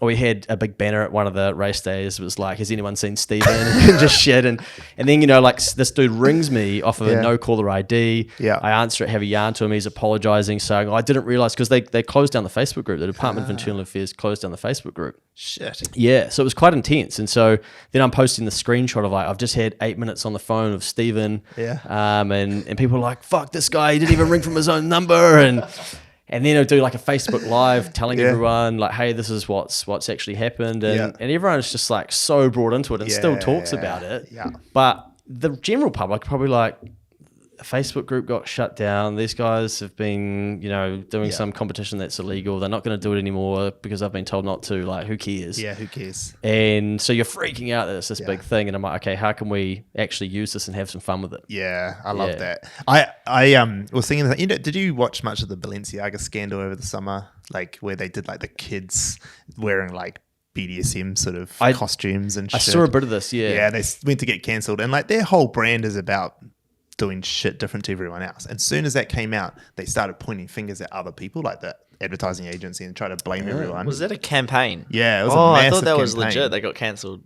we had a big banner at one of the race days. It was like, has anyone seen Steven? And just shit. And then, you know, like this dude rings me off of a no caller ID. Yeah. I answer it, have a yarn to him. He's apologizing, saying, I didn't realize, because they closed down the Facebook group. The Department of Internal Affairs closed down the Facebook group. Shit. Yeah, so it was quite intense. And so then I'm posting the screenshot of like, I've just had 8 minutes on the phone of Steven. Yeah. And people are like, fuck this guy, he didn't even ring from his own number. And then I'll do like a Facebook Live telling everyone like, hey, this is what's actually happened. And everyone's just like so brought into it and still talks about it. Yeah. But the general public probably like, a Facebook group got shut down. These guys have been, you know, doing some competition that's illegal. They're not going to do it anymore because I've been told not to. Like, who cares? Yeah, who cares? And so you're freaking out that it's this big thing. And I'm like, okay, how can we actually use this and have some fun with it? Yeah, I love that. I was thinking that, you know, did you watch much of the Balenciaga scandal over the summer? Like where they did like the kids wearing like BDSM sort of costumes and shit. I saw a bit of this, Yeah, they went to get cancelled. And like their whole brand is about doing shit different to everyone else. And as soon as that came out, they started pointing fingers at other people, like the advertising agency, and try to blame everyone. Was that a campaign? Yeah, it was a massive I thought that was campaign. legit. They got cancelled.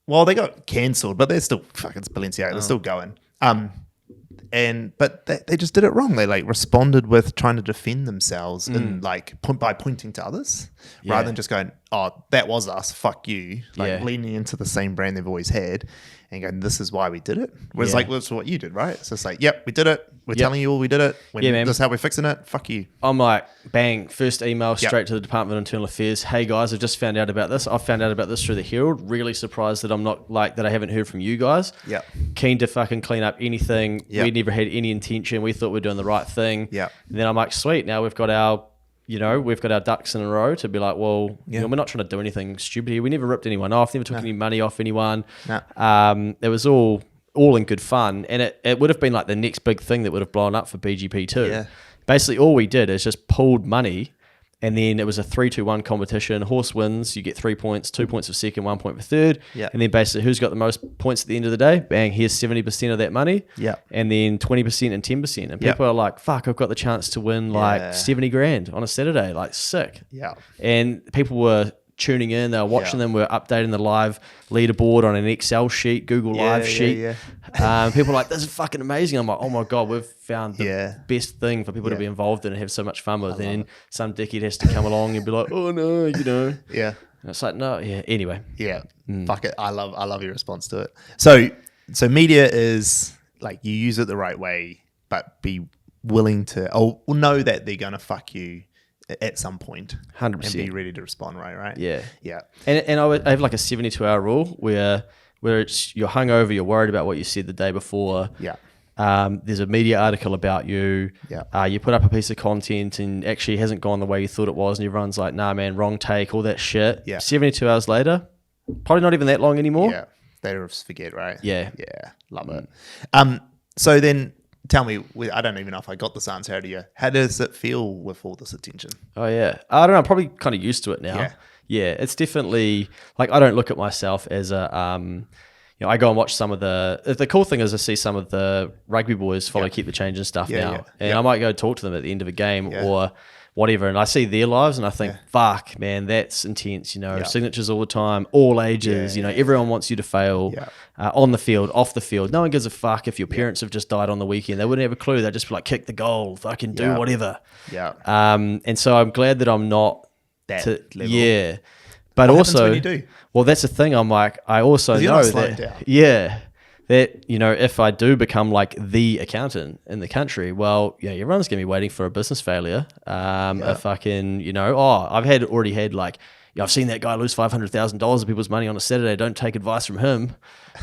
Well, they got cancelled, but they're still fucking Balenciaga. They're still going. But they just did it wrong. They like responded with trying to defend themselves and like by pointing to others rather than just going, "Oh, that was us. Fuck you." Like leaning into the same brand they've always had and going, "This is why we did it." Whereas like that's what you did, right? It's just like, "Yep, we did it. We're telling you all we did it. Man. This is how we're fixing it. Fuck you." I'm like, bang, first email straight to the Department of Internal Affairs. Hey guys, I've just found out about this. I found out about this through the Herald. Really surprised that I'm not like that. I haven't heard from you guys. Yeah. Keen to fucking clean up anything. We never had any intention. We thought we were doing the right thing. Yeah. And then I'm like, sweet. Now we've got our ducks in a row to be like, well, you know, we're not trying to do anything stupid here. We never ripped anyone off. Never took any money off anyone. It was all in good fun. And it would have been like the next big thing that would have blown up for BGP too. Yeah. Basically, all we did is just pulled money, and then it was a 3-2-1 competition. Horse wins, you get 3 points, 2 points for second, 1 point for third. Yeah. And then basically, who's got the most points at the end of the day? Bang, here's 70% of that money. Yeah. And then 20% and 10%. And people are like, fuck, I've got the chance to win like 70 grand on a Saturday. Like, sick. Yeah. And people were tuning in, they were watching them, we're updating the live leaderboard on an Excel sheet, Google Live sheet. People are like, this is fucking amazing. I'm like, oh my God, we've found the best thing for people to be involved in and have so much fun with. And then some dickhead has to come along and be like, oh no, you know. Yeah. And it's like, no, anyway. Yeah. Fuck it. I love your response to it. So media is like, you use it the right way, but be willing to know that they're gonna fuck you at some point, 100%, and be ready to respond. Right. Yeah. And I have like a 72-hour rule where it's you're hungover, you're worried about what you said the day before. Yeah. There's a media article about you. Yeah. You put up a piece of content and actually hasn't gone the way you thought it was, and everyone's like, nah, man, wrong take, all that shit. Yeah. 72 hours later, probably not even that long anymore. Yeah. They just forget, right? Yeah. Yeah. Love it. So then tell me, I don't even know if I got this answer out of you. How does it feel with all this attention? Oh, yeah. I don't know. I'm probably kind of used to it now. Yeah. It's definitely, like, I don't look at myself as a, you know, I go and watch some of the cool thing is I see some of the rugby boys follow Keep the Change and stuff now. And I might go talk to them at the end of a game or whatever. And I see their lives and I think, fuck, man, that's intense. You know, signatures all the time, all ages, you know, everyone wants you to fail on the field, off the field. No one gives a fuck if your parents have just died on the weekend. They wouldn't have a clue. They'd just be like, kick the goal, fucking do whatever. Yeah. And so I'm glad that I'm not that level. Yeah. But what also, when you do? Well, that's the thing. I'm like, I also know that, that, you know, if I do become like the accountant in the country, well, yeah, everyone's going to be waiting for a business failure. If I can, you know, I've already had like I've seen that guy lose $500,000 of people's money on a Saturday. Don't take advice from him.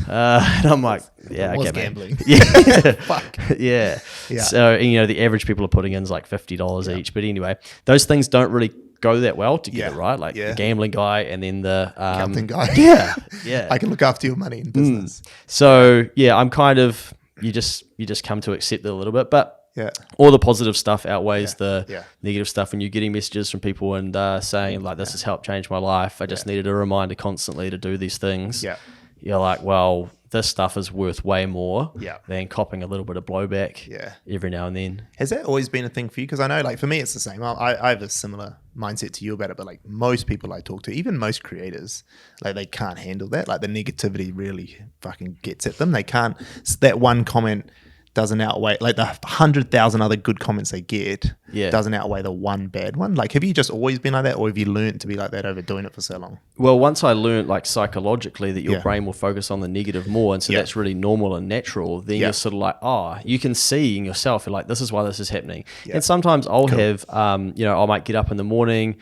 And I'm like, yeah, It was okay, gambling. man. Yeah. Fuck. Yeah. Yeah. So, the average people are putting in is like $50 each. But anyway, those things don't really go that well to get it right. Like the gambling guy and then the Accounting guy. Yeah. Yeah. I can look after your money in business. So yeah, I'm kind of, you just come to accept it a little bit, but Yeah. all the positive stuff outweighs the Yeah. negative stuff. When you're getting messages from people and saying like, this has helped change my life. I just needed a reminder constantly to do these things. Yeah. You're like, well, this stuff is worth way more Yeah. than copping a little bit of blowback every now and then. Has that always been a thing for you? Because I know, like, for me, it's the same. I have a similar mindset to you about it, but like most people I talk to, even most creators, like they can't handle that. Like the negativity really fucking gets at them. They can't. That one comment doesn't outweigh, like the 100,000 other good comments they get doesn't outweigh the one bad one. Like, have you just always been like that, or have you learned to be like that over doing it for so long? Well, once I learned like psychologically that your brain will focus on the negative more, and so that's really normal and natural, then you're sort of like, oh, you can see in yourself, you're like, this is why this is happening. And sometimes I'll have, I might get up in the morning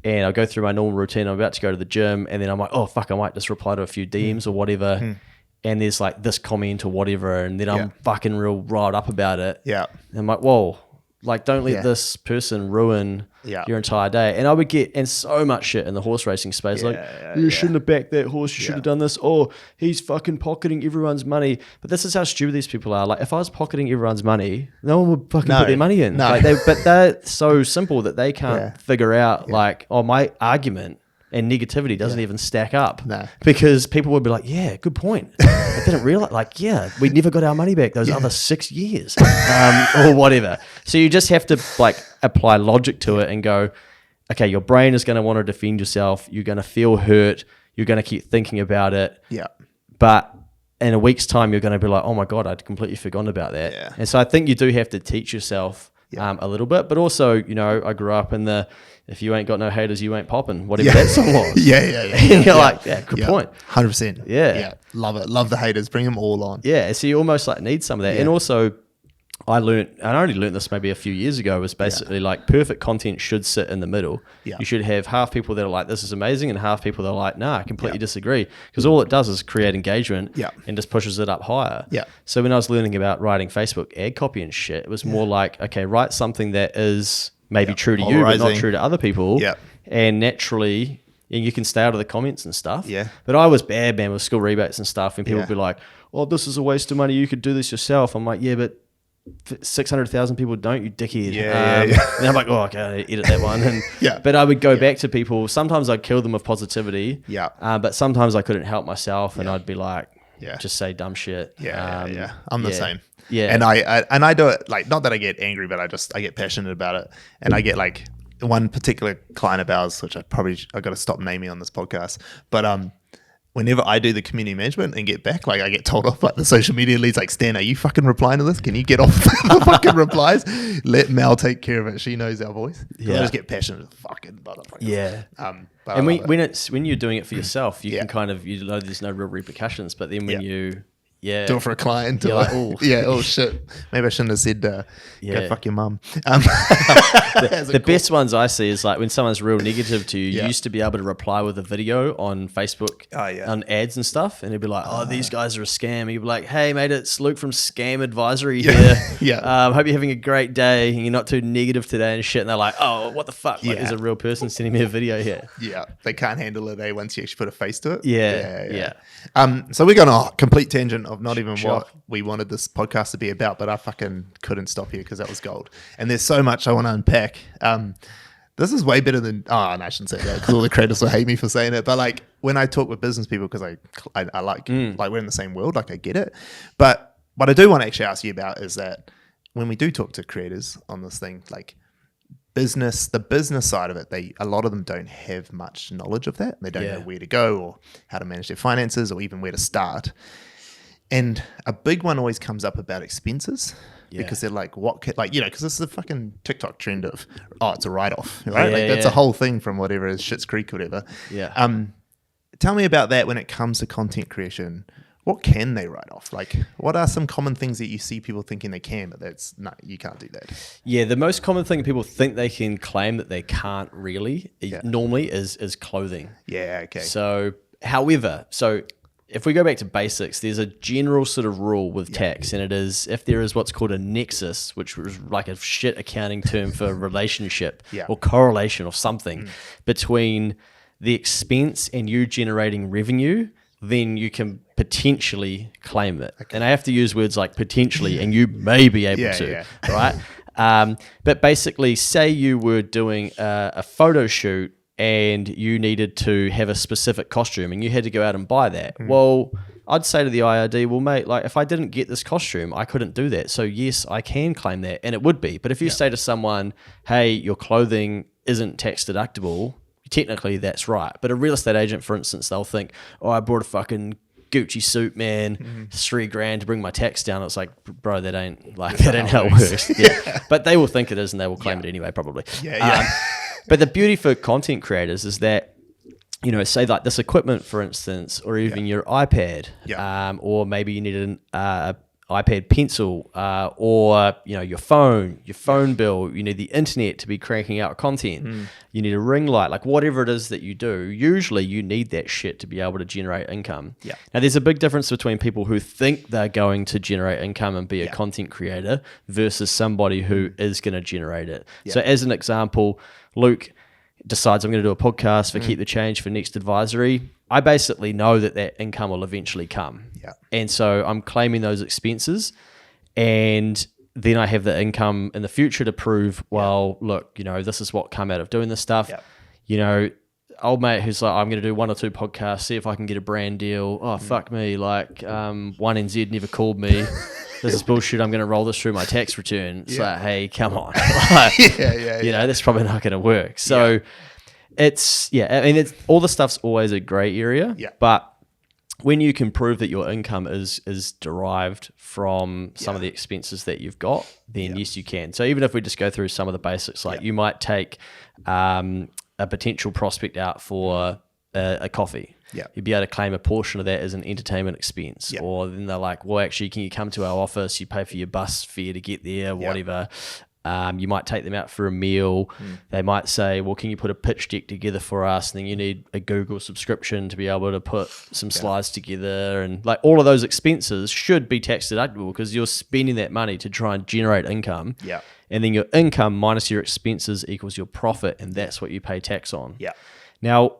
and I'll go through my normal routine. I'm about to go to the gym, and then I'm like, oh, fuck, I might just reply to a few DMs or whatever. And there's like this comment or whatever, and then I'm fucking real riled up about it. Yeah. And I'm like, whoa, like don't let this person ruin your entire day. And I would get so much shit in the horse racing space, like, you shouldn't have backed that horse, you should have done this. Oh, he's fucking pocketing everyone's money. But this is how stupid these people are. Like if I was pocketing everyone's money, no one would fucking put their money in. Like but they're so simple that they can't figure out like, oh, my argument and negativity doesn't even stack up. Because people would be like, yeah, good point. I didn't realize, like, we never got our money back those other 6 years or whatever. So you just have to like apply logic to it and go, okay, your brain is going to want to defend yourself. You're going to feel hurt. You're going to keep thinking about it. Yeah. But in a week's time, you're going to be like, oh my God, I'd completely forgotten about that. Yeah. And so I think you do have to teach yourself a little bit, but also, I grew up in the, if you ain't got no haters, you ain't popping, whatever that song was. You're like, good point. 100%. Yeah. Love it. Love the haters. Bring them all on. Yeah. So you almost like need some of that. And also I only learned this maybe a few years ago, was basically like perfect content should sit in the middle. You should have half people that are like, this is amazing, and half people that are like, nah, I completely disagree. Because all it does is create engagement and just pushes it up higher. So when I was learning about writing Facebook ad copy and shit, it was more like, okay, write something that is maybe true to you, but not true to other people. And naturally, you can stay out of the comments and stuff. But I was bad, man, with school rebates and stuff. And people would be like, oh, this is a waste of money. You could do this yourself. I'm like, yeah, but 600,000 people don't, you dickhead. And I'm like, oh, okay, I edit that one. And but I would go back to people. Sometimes I'd kill them with positivity. But sometimes I couldn't help myself, and I'd be like, just say dumb shit. I'm the same. And I do it, like, not that I get angry, but I get passionate about it. And I get like one particular client of ours, which I got to stop naming on this podcast, but whenever I do the community management and get back, like I get told off by the social media leads, like, Stan, are you fucking replying to this? Can you get off the fucking replies? Let Mel take care of it. She knows our voice. I just get passionate. Fucking motherfuckers. And when you're doing it for yourself, you can kind of, there's no real repercussions. But then when you do it for a client, you're like, oh. Oh shit, maybe I shouldn't have said go fuck your mum. The best ones I see is like when someone's real negative to you. You used to be able to reply with a video on Facebook on ads and stuff, and it'd be like, oh, these guys are a scam. And you'd be like, hey mate, it's Luke from Scam Advisory here. Hope you're having a great day and you're not too negative today and shit. And they're like, oh, what the fuck, like, there's a real person sending me a video here. They can't handle it once you actually put a face to it. So we're going on a complete tangent of not even what we wanted this podcast to be about, but I fucking couldn't stop here because that was gold. And there's so much I want to unpack. This is way better than, no, I shouldn't say that because all the creators will hate me for saying it. But like when I talk with business people, because I like we're in the same world, like I get it. But what I do want to actually ask you about is that when we do talk to creators on this thing, like the business side of it, a lot of them don't have much knowledge of that. They don't know where to go or how to manage their finances or even where to start. And a big one always comes up about expenses because they're like, because it's the fucking TikTok trend of, oh, it's a write-off, right? That's a whole thing from whatever is Schitt's Creek or whatever. Tell me about that when it comes to content creation. what can they write off? Like, what are some common things that you see people thinking they can, but no, you can't do that? Yeah, the most common thing people think they can claim that they can't really normally is clothing. Yeah, okay. So, however, if we go back to basics, there's a general sort of rule with tax, and it is if there is what's called a nexus, which was like a shit accounting term for relationship or correlation or something between the expense and you generating revenue, then you can potentially claim it. Okay. And I have to use words like potentially, and you may be able to, right? But basically, say you were doing a photo shoot and you needed to have a specific costume and you had to go out and buy that. Well, I'd say to the IRD, well, mate, like if I didn't get this costume, I couldn't do that. So yes, I can claim that, and it would be. But if you say to someone, hey, your clothing isn't tax deductible, technically that's right. But a real estate agent, for instance, they'll think, oh, I bought a fucking Gucci suit, man, $3,000 to bring my tax down. It's like, bro, that ain't how it works. But they will think it is, and they will claim it anyway, probably. But the beauty for content creators is that, you know, say like this equipment, for instance, or even your iPad, or maybe you need an iPad pencil, or, you know, your phone bill, you need the internet to be cranking out content, you need a ring light, like whatever it is that you do, usually you need that shit to be able to generate income. Now, there's a big difference between people who think they're going to generate income and be a content creator versus somebody who is going to generate it. So as an example, Luke decides I'm going to do a podcast for Keep the Change for Next Advisory. I basically know that income will eventually come. And so I'm claiming those expenses, and then I have the income in the future to prove, well, look, you know, this is what come out of doing this stuff. You know, old mate who's like, I'm going to do 1 or 2 podcasts, see if I can get a brand deal. Oh, fuck me. Like, 1NZ never called me. This is bullshit. I'm going to roll this through my tax return. It's like, hey, come on. Like, you know, that's probably not going to work. So it's, I mean, all the stuff's always a gray area, but when you can prove that your income is derived from some of the expenses that you've got, then yes, you can. So even if we just go through some of the basics, like you might take a potential prospect out for a coffee. You'd be able to claim a portion of that as an entertainment expense. Or then they're like, well, actually, can you come to our office? You pay for your bus fare to get there, whatever. You might take them out for a meal. They might say, well, can you put a pitch deck together for us? And then you need a Google subscription to be able to put some slides together. And like all of those expenses should be tax deductible because you're spending that money to try and generate income. And then your income minus your expenses equals your profit. And that's what you pay tax on. Now,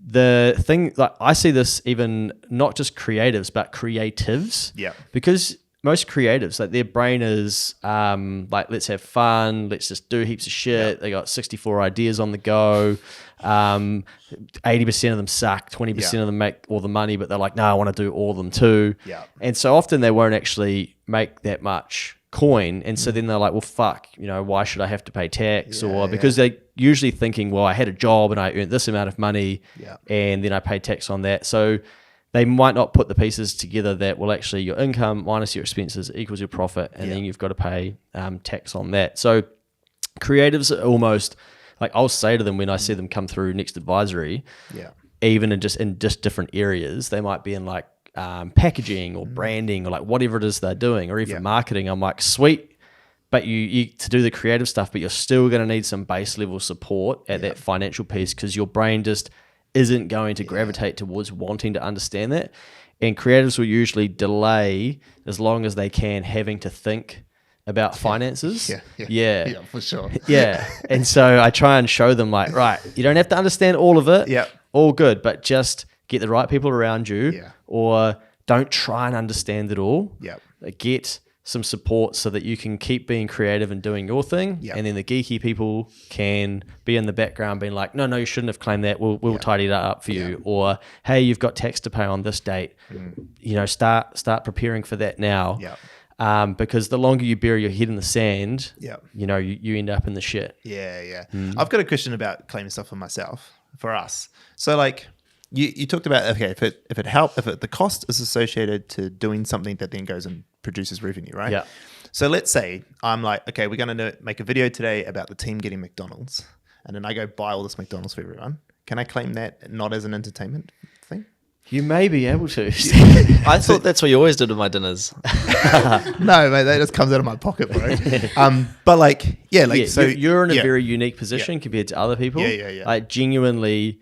the thing, like I see this even not just creatives, but creatives. Because most creatives, like their brain is like, let's have fun, let's just do heaps of shit. They got 64 ideas on the go. 80% of them suck, 20% of them make all the money, but they're like, no, I want to do all of them too. And so often they won't actually make that much coin. And so then they're like, well, fuck, you know, why should I have to pay tax? Or because they're usually thinking, well, I had a job and I earned this amount of money and then I pay tax on that. So they might not put the pieces together that, well, actually your income minus your expenses equals your profit, and then you've got to pay tax on that. So creatives are almost like, I'll say to them when I see them come through Next Advisory, even in just different areas, they might be in like packaging or branding or like whatever it is they're doing, or even marketing. I'm like, sweet, but you to do the creative stuff, but you're still going to need some base level support at that financial piece because your brain just isn't going to gravitate towards wanting to understand that. And creatives will usually delay as long as they can having to think about finances. Yeah, for sure. And so I try and show them like, right, you don't have to understand all of it. All good, but just get the right people around you or don't try and understand it all. Get some support so that you can keep being creative and doing your thing. And then the geeky people can be in the background being like, no, you shouldn't have claimed that. We'll tidy that up for you. Or, hey, you've got tax to pay on this date. You know, start preparing for that now. Because the longer you bury your head in the sand, you know, you end up in the shit. I've got a question about claiming stuff for us. So like you talked about, okay, if the cost is associated to doing something that then goes and produces revenue, right? So let's say I'm like, okay, we're going to make a video today about the team getting McDonald's, and then I go buy all this McDonald's for everyone. Can I claim that not as an entertainment thing? You may be able to. I thought that's what you always did with my dinners. No, mate, that just comes out of my pocket, bro. But like, yeah, like, so you're in a very unique position compared to other people. Yeah. Like genuinely,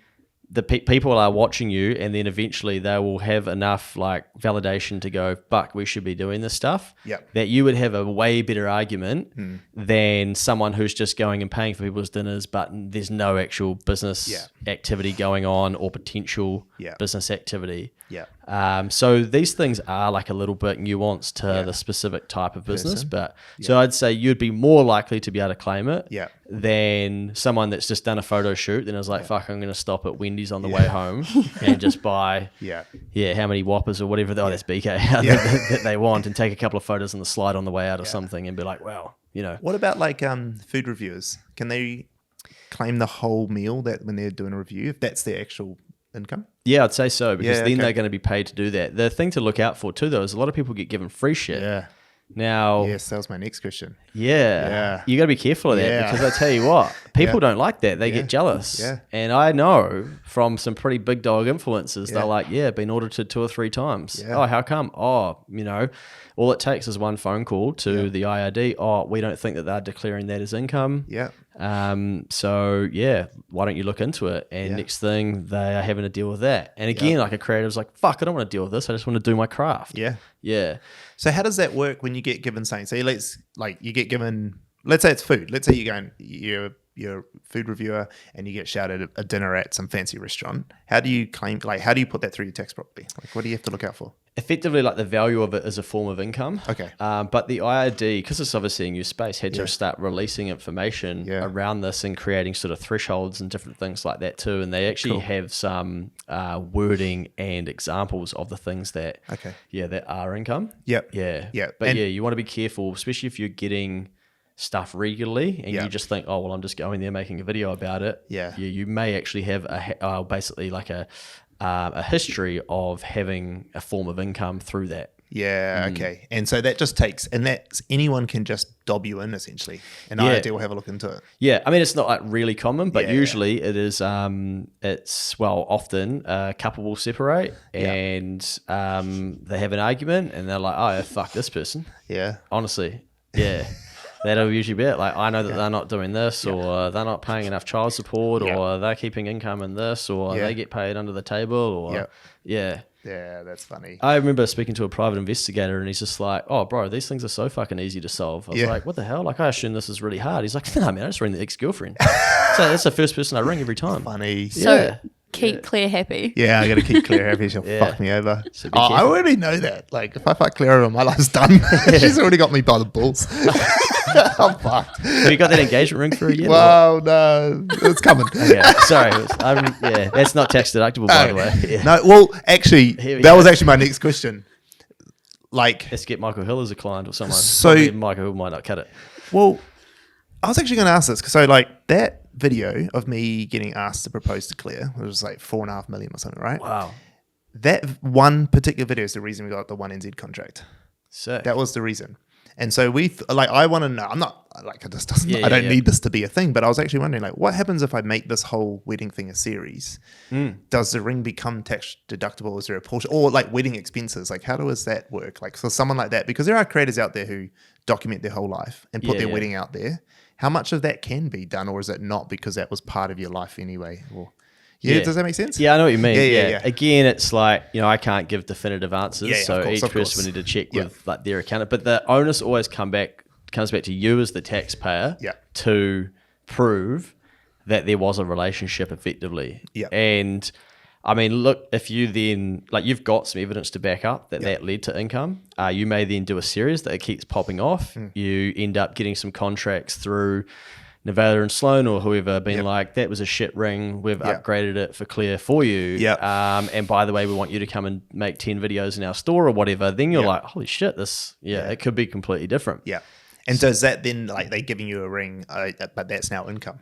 the people are watching you, and then eventually they will have enough like validation to go, "Fuck, we should be doing this stuff." Yep. That you would have a way better argument than someone who's just going and paying for people's dinners, but there's no actual business activity going on or potential business activity. Yeah. So these things are like a little bit nuanced to the specific type of business, but so I'd say you'd be more likely to be able to claim it than someone that's just done a photo shoot. Then is like, fuck, I'm going to stop at Wendy's on the way home and just buy, how many Whoppers or whatever, that's BK, that they want, and take a couple of photos on the slide on the way out or something and be like, wow, you know. What about like food reviewers? Can they claim the whole meal that when they're doing a review, if that's their actual income? Yeah, I'd say so, because then they're going to be paid to do that. The thing to look out for too, though, is a lot of people get given free shit. Yeah. Now, yes, that was my next question. Yeah. You got to be careful of that, because I tell you what, people don't like that. They get jealous. Yeah. And I know from some pretty big dog influencers, they're like, been audited 2 or 3 times. Yeah. Oh, how come? Oh, you know, all it takes is one phone call to the IRD. Oh, we don't think that they're declaring that as income. Yeah. So why don't you look into it? And next thing, they are having to deal with that. And again, like a creative's like, fuck, I don't want to deal with this. I just want to do my craft. Yeah. So how does that work when you get given something? So you get given, let's say it's food. Let's say you're a food reviewer and you get shouted at a dinner at some fancy restaurant. How do you claim, like, how do you put that through your tax properly? Like, what do you have to look out for? Effectively, like the value of it is a form of income. Okay. But the IRD, because it's obviously a new space, had to start releasing information around this and creating sort of thresholds and different things like that too. And they actually have some wording and examples of the things that that are income. Yep. Yeah. But you want to be careful, especially if you're getting stuff regularly and you just think, oh, well, I'm just going there making a video about it. You may actually have basically like a history of having a form of income through that. Okay. And so that just takes, and that's anyone can just dob you in essentially. And IRD will have a look into it. Yeah. I mean, it's not like really common, but usually it is, often a couple will separate and they have an argument and they're like, oh, fuck this person. Yeah. Honestly. Yeah. That'll usually be it. Like, I know that they're not doing this, or they're not paying enough child support, or they're keeping income in this, or they get paid under the table, or Yeah, that's funny. I remember speaking to a private investigator, and he's just like, "Oh, bro, these things are so fucking easy to solve." I was like, "What the hell? Like, I assume this is really hard." He's like, "No, man, I just ring the ex-girlfriend." So that's the first person I ring every time. Funny. So keep Claire happy. Yeah, I got to keep Claire happy. She'll fuck me over. So I already know that. Like, if I fuck Claire over, my life's done. She's already got me by the balls. I'm fucked. Have you got that engagement ring for a year? Well, no, it's coming. Okay, sorry. That's not tax deductible, by the way. Yeah. No, well, actually, that was actually my next question. Like, let's get Michael Hill as a client or someone. So Michael Hill might not cut it. Well, I was actually going to ask this because like that video of me getting asked to propose to Claire, it was like 4.5 million or something, right? Wow. That one particular video is the reason we got the 1NZ contract. Sick. That was the reason. And so I want to know, I'm not like, it just doesn't, I don't need this to be a thing, but I was actually wondering like, what happens if I make this whole wedding thing a series? Does the ring become tax deductible? Is there a portion, or like wedding expenses? Like, how does that work? Like for someone like that, because there are creators out there who document their whole life and put their wedding out there. How much of that can be done, or is it not because that was part of your life anyway? Or, does that make sense? Yeah, I know what you mean. Yeah. Again, it's like, I can't give definitive answers, so each person will need to check with like their accountant. But the onus always comes back to you as the taxpayer to prove that there was a relationship effectively. And I mean, look, if you then, like, you've got some evidence to back up that led to income, you may then do a series that it keeps popping off. You end up getting some contracts through Nevada and Sloan or whoever being like, that was a shit ring, we've upgraded it for Claire for you. And by the way, we want you to come and make 10 videos in our store or whatever. Then you're like, holy shit, this, it could be completely different. And does that then, like, they giving you a ring, but that's now income?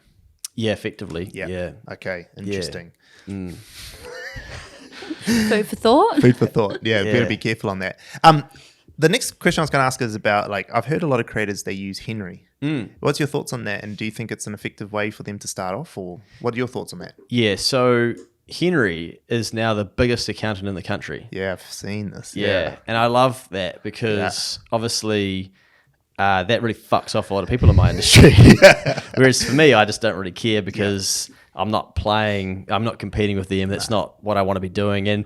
Yeah, effectively. Yeah. Okay, interesting. Food for thought. Food for thought. Yeah, better be careful on that. The next question I was going to ask is about, like, I've heard a lot of creators, they use Henry. What's your thoughts on that? And do you think it's an effective way for them to start off, or what are your thoughts on that? Yeah, so Henry is now the biggest accountant in the country. Yeah, I've seen this. Yeah. And I love that because obviously that really fucks off a lot of people in my industry. Whereas for me, I just don't really care because I'm not competing with them. That's not what I want to be doing. And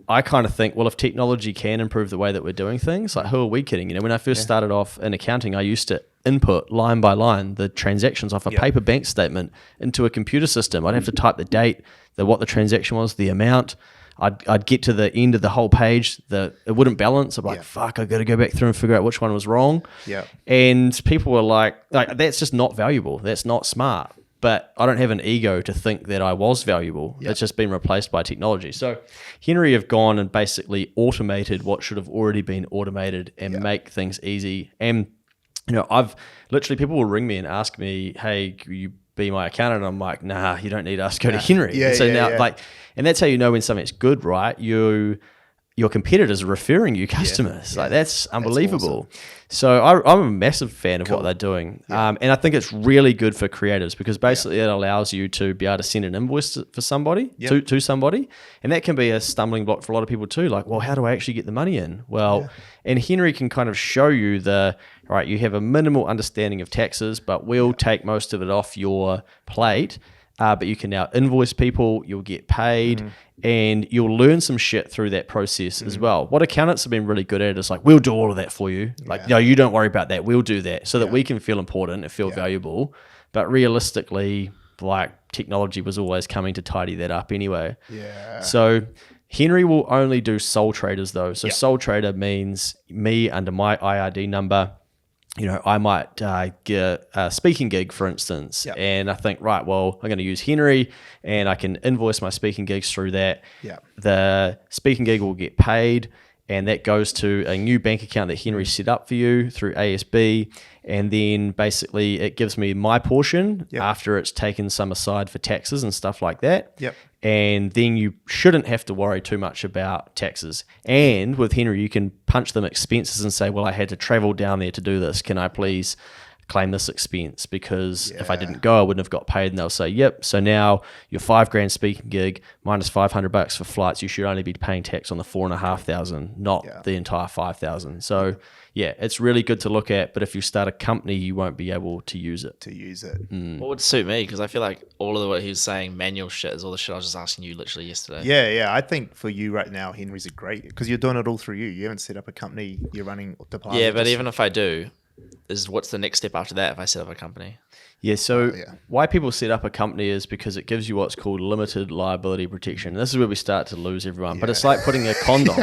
I kind of think, well, if technology can improve the way that we're doing things, like who are we kidding? You know, when I first started off in accounting, I used to input line by line the transactions off a paper bank statement into a computer system. I'd have to type the date, what the transaction was, the amount. I'd get to the end of the whole page, it wouldn't balance. I'm like, fuck, I got to go back through and figure out which one was wrong. Yeah. And people were like, that's just not valuable. That's not smart. But I don't have an ego to think that I was valuable. It's just been replaced by technology. So Henry have gone and basically automated what should have already been automated and make things easy. And, you know, I've literally, people will ring me and ask me, hey, can you be my accountant? And I'm like, nah, you don't need us. Go to Henry. And that's how you know when something's good, right? Your competitors are referring you customers. Like that's unbelievable. That's awesome. So I'm a massive fan of what they're doing. And I think it's really good for creators because basically it allows you to be able to send an invoice for somebody, to somebody. And that can be a stumbling block for a lot of people too. Like, well, how do I actually get the money in? Well, and Henry can kind of show you you have a minimal understanding of taxes, but we'll take most of it off your plate. But you can now invoice people, you'll get paid, and you'll learn some shit through that process as well. What accountants have been really good at is like, we'll do all of that for you. Like, no, you don't worry about that. We'll do that so that we can feel important and feel valuable. But realistically, like technology was always coming to tidy that up anyway. Yeah. So Henry will only do sole traders though. So sole trader means me under my IRD number. You know, I might get a speaking gig, for instance, and I think, right, well, I'm going to use Henry and I can invoice my speaking gigs through that. The speaking gig will get paid and that goes to a new bank account that Henry set up for you through ASB. And then basically it gives me my portion after it's taken some aside for taxes and stuff like that. And then you shouldn't have to worry too much about taxes. And with Henry, you can punch them expenses and say, well, I had to travel down there to do this. Can I please claim this expense? Because if I didn't go, I wouldn't have got paid. And they'll say, yep. So now your $5,000 speaking gig minus $500 for flights, you should only be paying tax on the $4,500, not the entire $5,000. So yeah, it's really good to look at. But if you start a company, you won't be able to use it. What would suit me? Because I feel like all of what he was saying, manual shit, is all the shit I was just asking you literally yesterday. Yeah. I think for you right now, Henry's a great, because you're doing it all through you. You haven't set up a company. You're running department. Yeah, but even if I do, what's the next step after that if I set up a company? Yeah, so why people set up a company is because it gives you what's called limited liability protection. And this is where we start to lose everyone. But it's like putting a condom.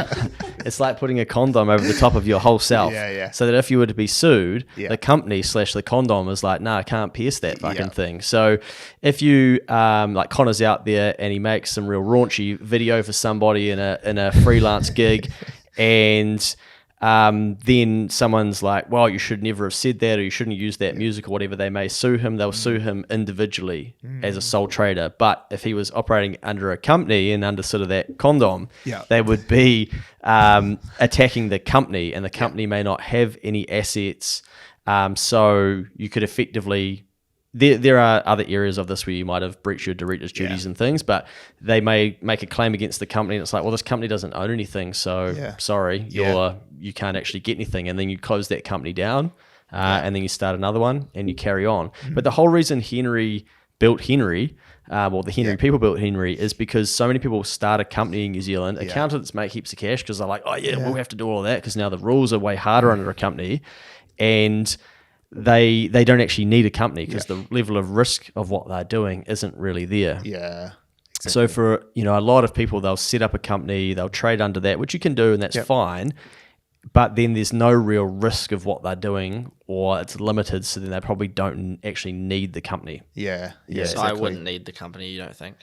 It's like putting a condom over the top of your whole self. So that if you were to be sued, the company / the condom is like, nah, I can't pierce that fucking thing. So if you, like Connor's out there and he makes some real raunchy video for somebody in a freelance gig and then someone's like, well, you should never have said that or you shouldn't use that music or whatever, they may sue him. They'll sue him individually as a sole trader. But if he was operating under a company and under sort of that condom, they would be attacking the company and the company may not have any assets. So you could effectively... There are other areas of this where you might have breached your director's duties and things, but they may make a claim against the company and it's like, well, this company doesn't own anything, so sorry, you can't actually get anything. And then you close that company down and then you start another one and you carry on. But the whole reason Henry built Henry, the Henry people built Henry, is because so many people start a company in New Zealand. Accountants make heaps of cash because they're like, we'll have to do all of that because now the rules are way harder under a company. And they don't actually need a company because the level of risk of what they're doing isn't really there. Exactly. So for a lot of people, they'll set up a company, they'll trade under that, which you can do, and that's fine. But then there's no real risk of what they're doing, or it's limited, so then they probably don't actually need the company. So exactly. I wouldn't need the company, you don't think?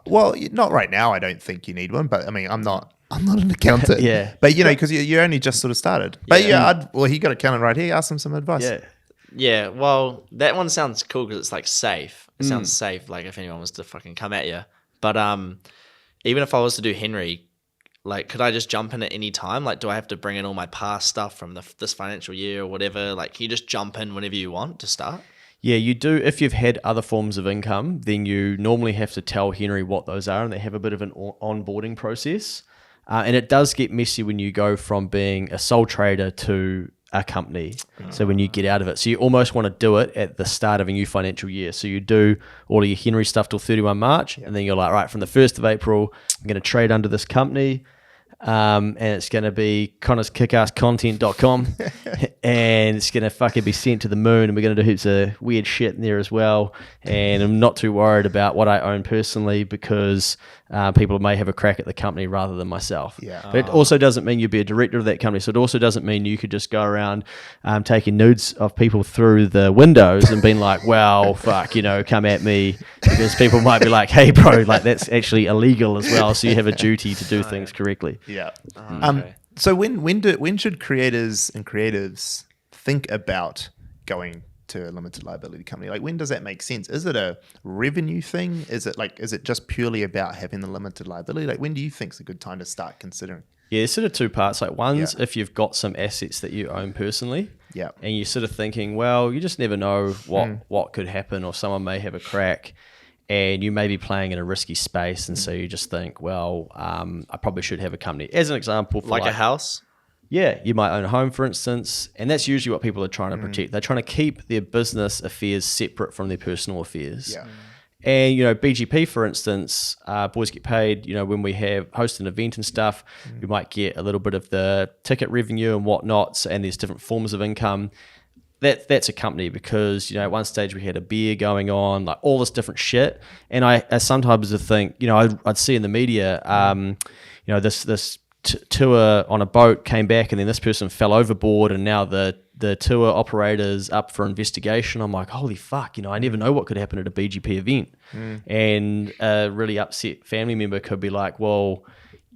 Well, not right now. I don't think you need one, but I mean, I'm not an accountant. But because you only just sort of started. But he got an accountant right here. Ask him some advice. Yeah. Well, that one sounds cool because it's like safe. It sounds safe. Like if anyone was to fucking come at you. But even if I was to do Henry, like, could I just jump in at any time? Like, do I have to bring in all my past stuff from this financial year or whatever? Like, can you just jump in whenever you want to start? Yeah, you do. If you've had other forms of income, then you normally have to tell Henry what those are, and they have a bit of an onboarding process. And it does get messy when you go from being a sole trader to a company. So when you get out of it, so you almost want to do it at the start of a new financial year. So you do all of your Henry stuff till 31 March, and then you're like, right, from the 1st of April, I'm going to trade under this company. And it's going to be connorsKickassContent.com and it's going to fucking be sent to the moon, and we're going to do heaps of weird shit in there as well. And I'm not too worried about what I own personally, because people may have a crack at the company rather than myself. But it also doesn't mean you'd be a director of that company. So it also doesn't mean you could just go around taking nudes of people through the windows and being like, well, fuck, come at me, because people might be like, hey bro, like that's actually illegal as well. So you have a duty to do things correctly. Yeah. Okay. So when should creators and creatives think about going to a limited liability company? Like, when does that make sense? Is it a revenue thing? Is it just purely about having the limited liability? Like, when do you think is a good time to start considering? Yeah, it's sort of two parts. Like, one's if you've got some assets that you own personally, and you're sort of thinking, well, you just never know what could happen, or someone may have a crack, and you may be playing in a risky space, and so you just think, well, I probably should have a company. As an example, for Like a house? Yeah, you might own a home, for instance, and that's usually what people are trying to protect. They're trying to keep their business affairs separate from their personal affairs. Yeah. And, BGP, for instance, boys get paid, when we host an event and stuff, we might get a little bit of the ticket revenue and whatnot, and there's different forms of income. That's a company, because, at one stage we had a beer going on, like all this different shit. And I sometimes would think, I'd see in the media, this tour on a boat came back, and then this person fell overboard, and now the tour operator's up for investigation. I'm like, holy fuck, I never know what could happen at a BGP event. And a really upset family member could be like, well,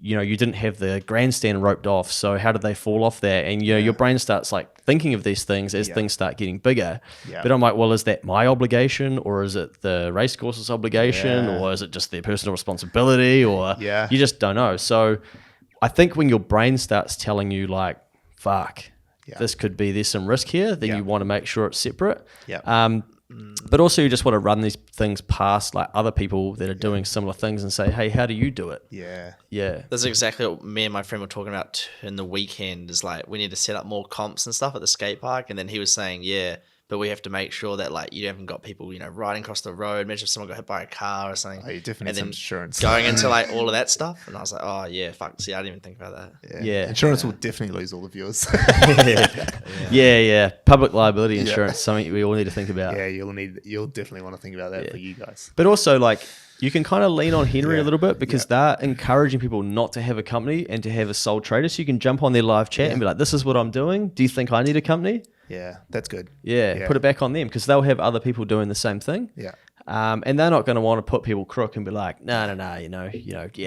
you didn't have the grandstand roped off, so how did they fall off there? And your brain starts like thinking of these things as things start getting bigger. But I'm like, well, is that my obligation, or is it the racecourse's obligation, or is it just their personal responsibility, or you just don't know. So I think when your brain starts telling you like, fuck, there's some risk here, then you want to make sure it's separate. But also you just want to run these things past like other people that are doing similar things and say, hey, how do you do it? Yeah. That's exactly what me and my friend were talking about in the weekend, is like, we need to set up more comps and stuff at the skate park. And then he was saying, but we have to make sure that like you haven't got people, riding across the road. Imagine if someone got hit by a car or something. Oh, you definitely need some insurance. Going into like all of that stuff. And I was like, oh yeah, fuck. See, I didn't even think about that. Yeah. Insurance will definitely lose all the viewers. Yeah. Public liability insurance, something we all need to think about. Yeah, you'll definitely want to think about that for you guys. But also like, you can kind of lean on Henry a little bit, because they're encouraging people not to have a company and to have a sole trader. So you can jump on their live chat and be like, this is what I'm doing. Do you think I need a company? Yeah, that's good. Yeah, put it back on them, because they'll have other people doing the same thing. Yeah. And they're not going to want to put people crook and be like, no,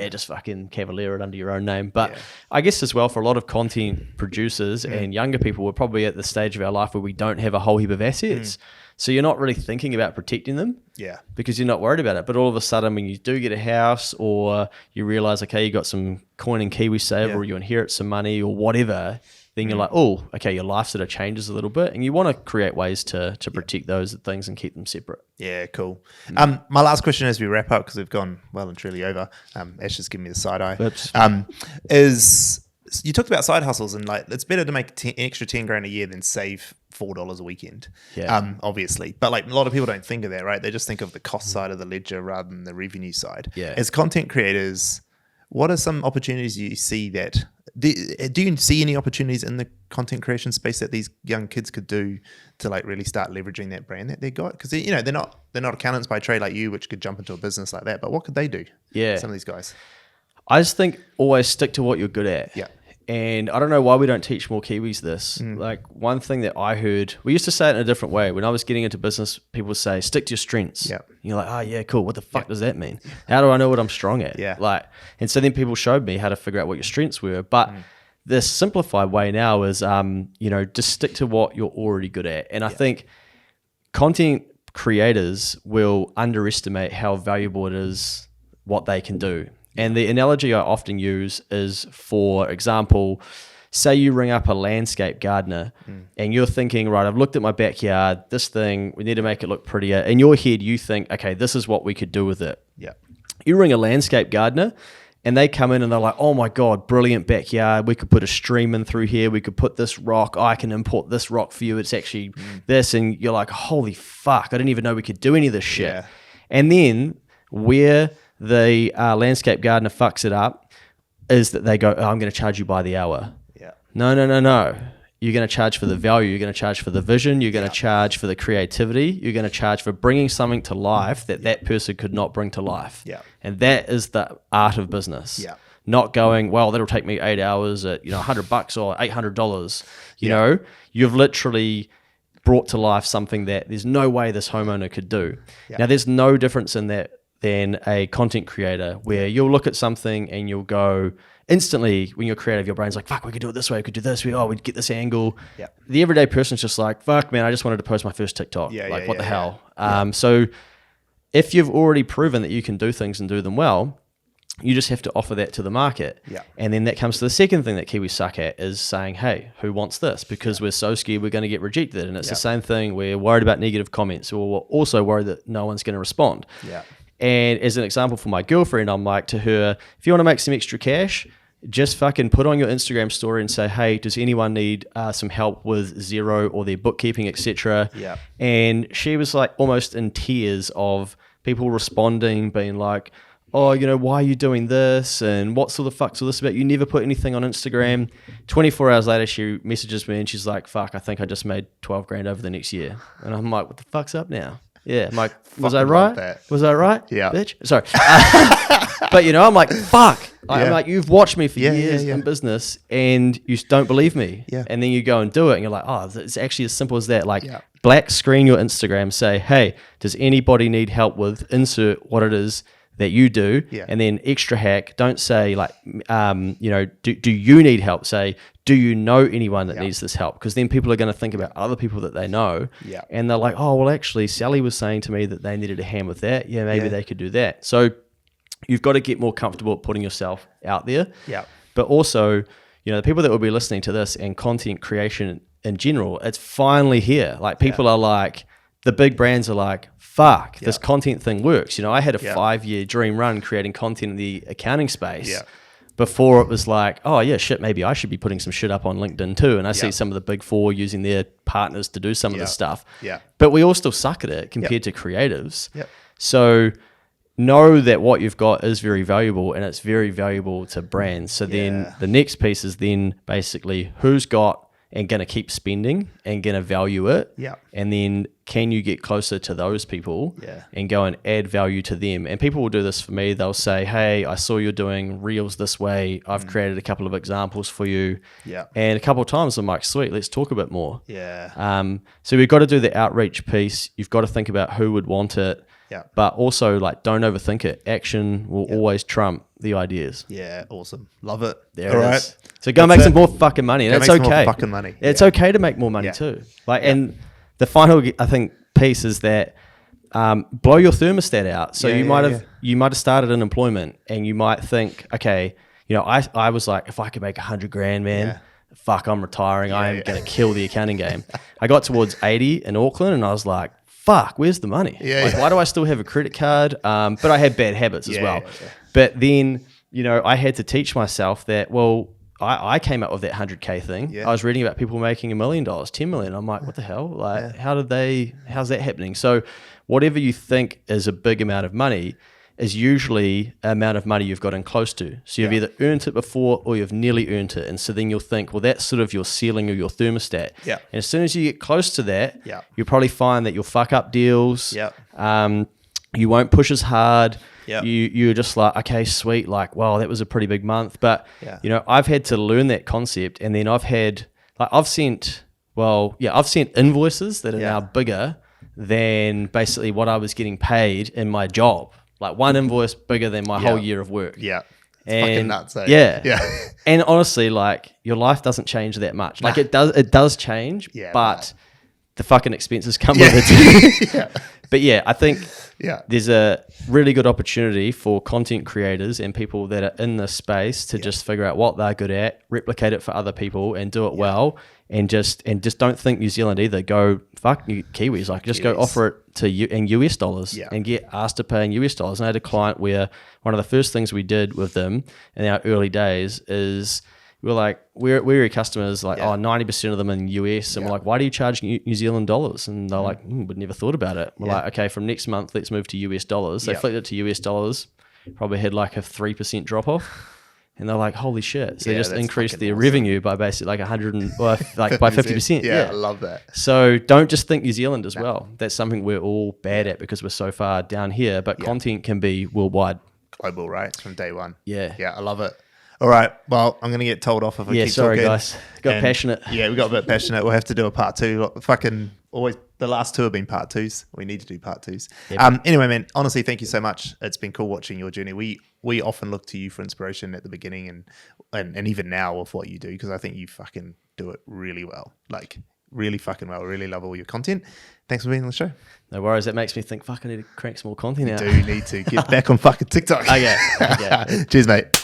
just fucking cavalier it under your own name. But I guess as well, for a lot of content producers and younger people, we're probably at the stage of our life where we don't have a whole heap of assets. So you're not really thinking about protecting them. Yeah. Because you're not worried about it. But all of a sudden, when you do get a house, or you realize, okay, you got some coin in KiwiSaver, or you inherit some money or whatever, then you're like, oh, okay, your life sort of changes a little bit, and you want to create ways to protect those things and keep them separate. Yeah, cool. My last question as we wrap up, because we've gone well and truly over, Ash just giving me the side eye, is you talked about side hustles, and like, it's better to make an extra 10 grand a year than save $4 a weekend, obviously. But like, a lot of people don't think of that, right? They just think of the cost side of the ledger rather than the revenue side. As content creators, what are some opportunities you see that do you see any opportunities in the content creation space that these young kids could do to like really start leveraging that brand that they got? Because they're not accountants by trade like you, which could jump into a business like that. But what could they do? Some of these guys. I just think always stick to what you're good at. Yeah. And I don't know why we don't teach more Kiwis this. Like, one thing that I heard, we used to say it in a different way. When I was getting into business, people would say, stick to your strengths. Yeah. You're like, oh yeah, cool. What the fuck does that mean? How do I know what I'm strong at? Yeah. Like, and so then people showed me how to figure out what your strengths were. But the simplified way now is, just stick to what you're already good at. And I think content creators will underestimate how valuable it is what they can do. And the analogy I often use is, for example, say you ring up a landscape gardener and you're thinking, right, I've looked at my backyard, this thing, we need to make it look prettier. In your head, you think, okay, this is what we could do with it. Yeah. You ring a landscape gardener and they come in and they're like, oh my God, brilliant backyard. We could put a stream in through here. We could put this rock. I can import this rock for you. It's actually this. And you're like, holy fuck, I didn't even know we could do any of this shit. Yeah. And then where the landscape gardener fucks it up is that they go, oh, I'm going to charge you by the hour. Yeah. No. You're going to charge for the value. You're going to charge for the vision. You're going to charge for the creativity. You're going to charge for bringing something to life that person could not bring to life. Yeah. And that is the art of business. Yeah. Not going, well, that'll take me 8 hours at, $100 or $800. You know, you've literally brought to life something that there's no way this homeowner could do. Yeah. Now, there's no difference in that than a content creator where you'll look at something and you'll go instantly when you're creative, your brain's like, fuck, we could do it this way. We could do this. We'd get this angle. Yeah. The everyday person's just like, fuck, man, I just wanted to post my first TikTok. What the hell? So if you've already proven that you can do things and do them well, you just have to offer that to the market. Yeah. And then that comes to the second thing that Kiwis suck at is saying, hey, who wants this? Because we're so scared we're going to get rejected. And it's the same thing. We're worried about negative comments, or we're also worried that no one's going to respond. Yeah. And as an example for my girlfriend, I'm like to her, if you want to make some extra cash, just fucking put on your Instagram story and say, hey, does anyone need some help with Xero or their bookkeeping, etc.? Yeah. And she was like almost in tears of people responding, being like, oh, why are you doing this? And what sort of fuck's all this about? You never put anything on Instagram. 24 hours later, she messages me and she's like, fuck, I think I just made 12 grand over the next year. And I'm like, what the fuck's up now? Yeah. I'm like, was I right? Was I right? Yeah. Bitch. Sorry. But, I'm like, fuck. I'm like, you've watched me for years in business and you don't believe me. Yeah. And then you go and do it and you're like, oh, it's actually as simple as that. Like, black screen your Instagram, say, hey, does anybody need help with insert what it is that you do? And then extra hack, don't say like, do you need help? Say, do you know anyone that needs this help? Because then people are going to think about other people that they know. And they're like, oh, well, actually, Sally was saying to me that they needed a hand with that. Yeah, maybe they could do that. So you've got to get more comfortable at putting yourself out there. But also, the people that will be listening to this and content creation in general, it's finally here. Like people are like, the big brands are like, fuck, this content thing works. I had a 5-year dream run creating content in the accounting space before it was like, oh yeah, shit, maybe I should be putting some shit up on LinkedIn too. And I see some of the big four using their partners to do some of this stuff. But we all still suck at it compared to creatives. So know that what you've got is very valuable and it's very valuable to brands. So then the next piece is then basically who's got and going to keep spending and going to value it. And then can you get closer to those people and go and add value to them? And people will do this for me. They'll say, hey, I saw you're doing reels this way. I've created a couple of examples for you. And a couple of times I'm like, sweet, let's talk a bit more. So we've got to do the outreach piece. You've got to think about who would want it. But also, like, don't overthink it. Action will always trump the ideas. Awesome. Love it. There it is. So go make some more fucking money. And it's okay. Fucking money. It's okay to make more money too. Like, and the final, I think, piece is that blow your thermostat out. So you might have started in employment and you might think, okay, I was like, if I could make 100 grand, man. Fuck, I'm retiring. I am going to kill the accounting game. I got towards 80 in Auckland and I was like, fuck, where's the money? Why do I still have a credit card? But I had bad habits as well. But then, I had to teach myself that, well, I came up with that 100K thing. I was reading about people making $1 million, 10 million. I'm like, what the hell? Like, how's that happening? So whatever you think is a big amount of money is usually an amount of money you've gotten close to. So you've either earned it before or you've nearly earned it. And so then you'll think, well, that's sort of your ceiling or your thermostat. And as soon as you get close to that, you'll probably find that you'll fuck up deals. You won't push as hard. You're just like, okay, sweet. Like, wow, that was a pretty big month. But, I've had to learn that concept. And then I've sent invoices that are now bigger than basically what I was getting paid in my job. Like one invoice bigger than my whole year of work. It's and fucking nuts. Eh? And honestly, like your life doesn't change that much. Like it does change, but the fucking expenses come with it. But yeah, I think Yeah. there's a really good opportunity for content creators and people that are in this space to just figure out what they're good at, replicate it for other people, and do it well. And just don't think New Zealand either. Go fuck you Kiwis. Like just go offer it to you in US dollars and get asked to pay in US dollars. And I had a client where one of the first things we did with them in our early days is we're like, we're your customers, like, 90% of them in US. And we're like, why do you charge New Zealand dollars? And they're like, we'd never thought about it. We're like, okay, from next month, let's move to US dollars. They flipped it to US dollars, probably had like a 3% drop off. And they're like, holy shit. So they just increased their revenue by basically like 100 by 50%. Yeah, I love that. So don't just think New Zealand as well. That's something we're all bad at because we're so far down here, but content can be worldwide. Global, right? From day one. Yeah. Yeah, I love it. All right. Well, I'm going to get told off if I keep sorry talking. guys. Got passionate. Yeah, we got a bit passionate. We'll have to do a part 2. Fucking always, the last 2 have been part 2s. We need to do part 2s. Anyway, man, honestly, thank you so much. It's been cool watching your journey. We often look to you for inspiration at the beginning and even now of what you do, because I think you fucking do it really well. Like, really fucking well. Really love all your content. Thanks for being on the show. No worries. That makes me think, fuck, I need to crank some more content out. You do need to get back on fucking TikTok. Okay. Cheers, mate.